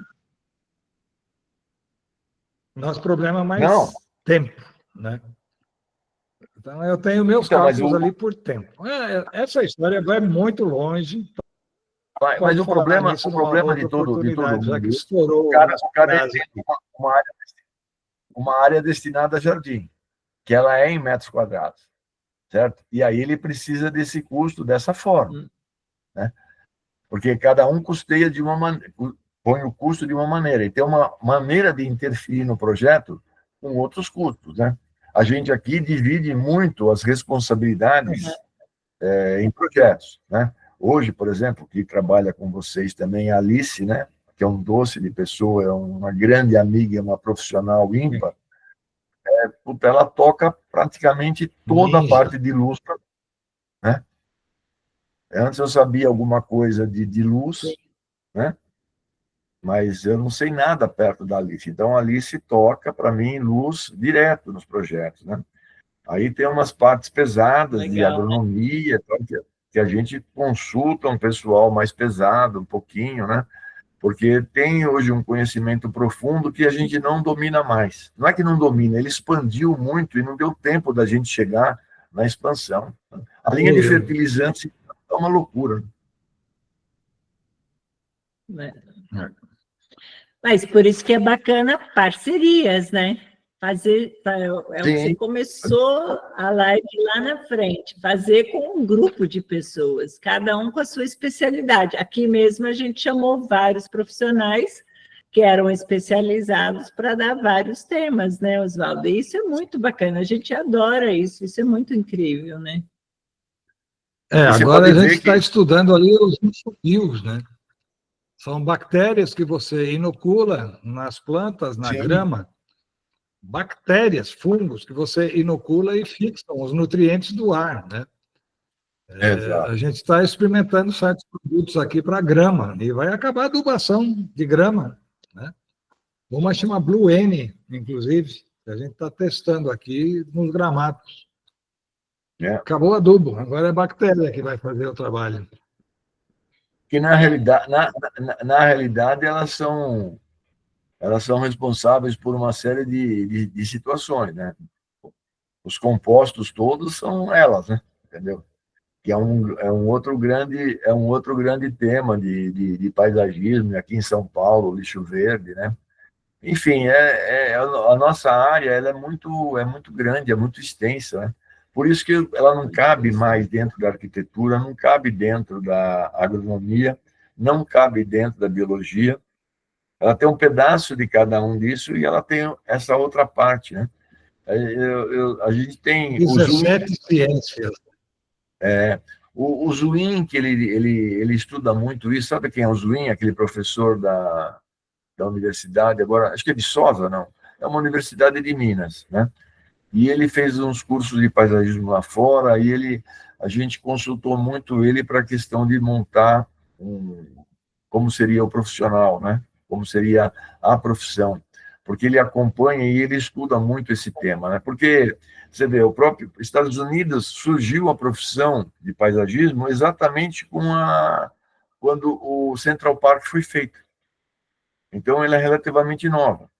Nosso problema é mais tempo, né? Então, eu tenho meus cálculos ali por tempo. Essa história vai muito longe. Mas o problema de todo mundo, já que estourou, o cara tem uma área destinada a jardim, que ela é em metros quadrados, certo? E aí ele precisa desse custo dessa forma, né? Porque cada um custeia de uma maneira, põe o custo de uma maneira, e tem uma maneira de interferir no projeto com outros custos, né? A gente aqui divide muito as responsabilidades em projetos, né? Hoje, por exemplo, que trabalha com vocês também, a Alice, né? Que é um doce de pessoa, é uma grande amiga, uma profissional ímpar. Puta, ela toca praticamente toda a parte de luz, né? Antes eu sabia alguma coisa de luz, né? Mas eu não sei nada perto da Alice. Então, a Alice toca, para mim, luz direto nos projetos, né? Aí tem umas partes pesadas de agronomia, que a gente consulta um pessoal mais pesado, um pouquinho, né? Porque tem hoje um conhecimento profundo que a gente não domina mais. Não é que não domina, ele expandiu muito e não deu tempo da gente chegar na expansão. A linha de fertilizantes é uma loucura. Mas por isso que é bacana parcerias, né? Fazer, o que você começou a live lá na frente, fazer com um grupo de pessoas, cada um com a sua especialidade. Aqui mesmo a gente chamou vários profissionais que eram especializados para dar vários temas, né, Oswaldo? E isso é muito bacana, a gente adora isso é muito incrível, né? Agora a gente está estudando ali os insubios, né? São bactérias que você inocula nas plantas, na grama, bactérias, fungos, que você inocula e fixam os nutrientes do ar, né? A gente está experimentando certos produtos aqui para grama, e vai acabar a adubação de grama, né? Uma chama Blue N, inclusive, que a gente está testando aqui nos gramados. Acabou o adubo, agora é a bactéria que vai fazer o trabalho. Que na realidade elas são responsáveis por uma série de situações, né? Os compostos todos são elas, né? Entendeu? Que é um outro grande tema de paisagismo, aqui em São Paulo, lixo verde, né? Enfim, a nossa área ela é muito grande, é muito extensa, né? Por isso que ela não cabe mais dentro da arquitetura, não cabe dentro da agronomia, não cabe dentro da biologia. Ela tem um pedaço de cada um disso e ela tem essa outra parte, né? A gente tem... 17 ciências. O Zwin, que ele estuda muito isso. Sabe quem é o Zwin? Aquele professor da universidade, agora, acho que é de Viçosa, não? É uma universidade de Minas, né? E ele fez uns cursos de paisagismo lá fora, e a gente consultou muito ele para a questão de montar como seria o profissional, né? Como seria a profissão, porque ele acompanha e ele estuda muito esse tema, né? Porque, você vê, o próprio Estados Unidos surgiu a profissão de paisagismo exatamente quando o Central Park foi feito. Então, ela é relativamente nova.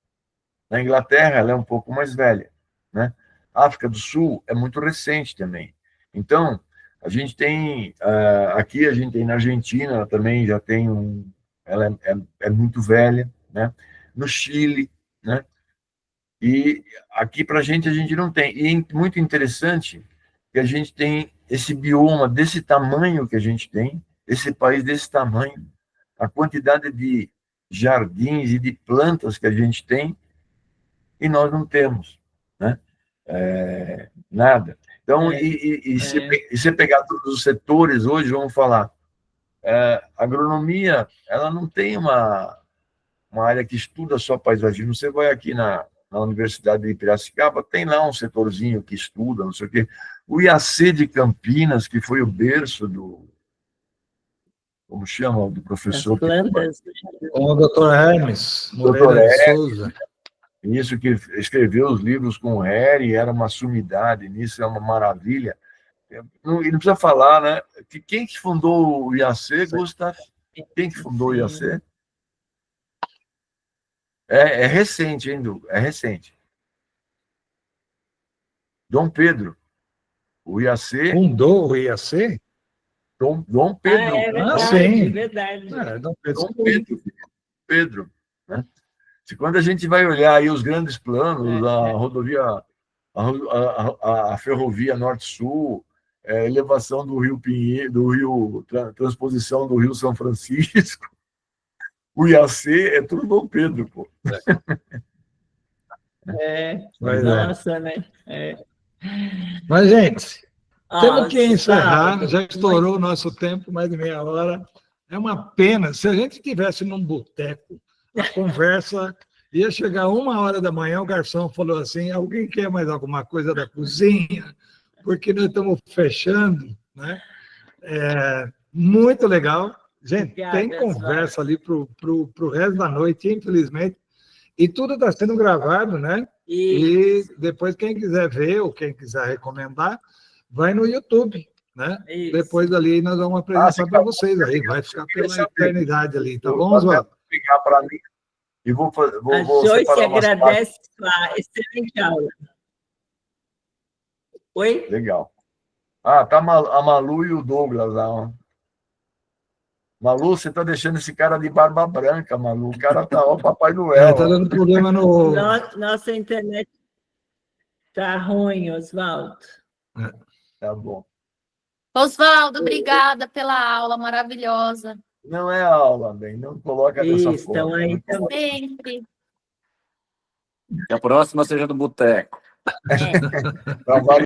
Na Inglaterra, ela é um pouco mais velha, né? A África do Sul é muito recente também. Então, a gente tem, aqui a gente tem na Argentina, ela também já tem ela é muito velha, né? No Chile, né? E aqui para a gente não tem. E é muito interessante que a gente tem esse bioma desse tamanho que a gente tem, esse país desse tamanho, a quantidade de jardins e de plantas que a gente tem, e nós não temos, né? Nada. Então, se você pegar todos os setores hoje, vamos falar, a agronomia, ela não tem uma área que estuda só paisagismo. Você vai aqui na Universidade de Piracicaba, tem lá um setorzinho que estuda, não sei o quê. O IAC de Campinas, que foi o berço como chama, do professor... As plantas. O doutor Hermes Moreira de Souza. Isso, que escreveu os livros com o Harry, era uma sumidade nisso, é uma maravilha. E não precisa falar, né? Quem que fundou o IAC, Gustavo? Quem que fundou o IAC? É recente, hein, Du? É recente. Dom Pedro. O IAC... Fundou o IAC? Dom Pedro. É verdade, sim. Verdade. Dom Pedro. Dom Pedro, né? Quando a gente vai olhar aí os grandes planos, a rodovia, a ferrovia Norte-Sul, elevação do Rio Pinheiro, transposição do Rio São Francisco, o IAC é tudo Dom Pedro, pô. Pois é. Nossa, né? Mas, gente, temos que Oswaldo, encerrar, já estourou o nosso tempo, mais de meia hora. É uma pena. Se a gente estivesse num boteco, a conversa ia chegar 1h da manhã, o garçom falou assim, alguém quer mais alguma coisa da cozinha? Porque nós estamos fechando, né? Muito legal. Gente, Obrigada, tem conversa ali para o resto da noite, infelizmente. E tudo está sendo gravado, né? Isso. E depois, quem quiser ver ou quem quiser recomendar, vai no YouTube, né? Isso. Depois ali nós vamos apresentar para vocês aí, vai ficar pela eternidade ali, tá bom, Oswaldo? Ligar para mim e vou A Joyce separar umas agradece a excelente aula. Oi? Legal. Ah, tá a Malu e o Douglas lá, ó. Malu, você tá deixando esse cara de barba branca, Malu. O cara tá, ó, Papai Noel. Tá dando problema no... Nossa internet tá ruim, Oswaldo. Tá bom. Oswaldo, obrigada pela aula maravilhosa. Não é aula, bem. Não coloca dessa Isso, forma. então aí Não coloca. Sempre. Que a próxima seja do boteco. Trabalho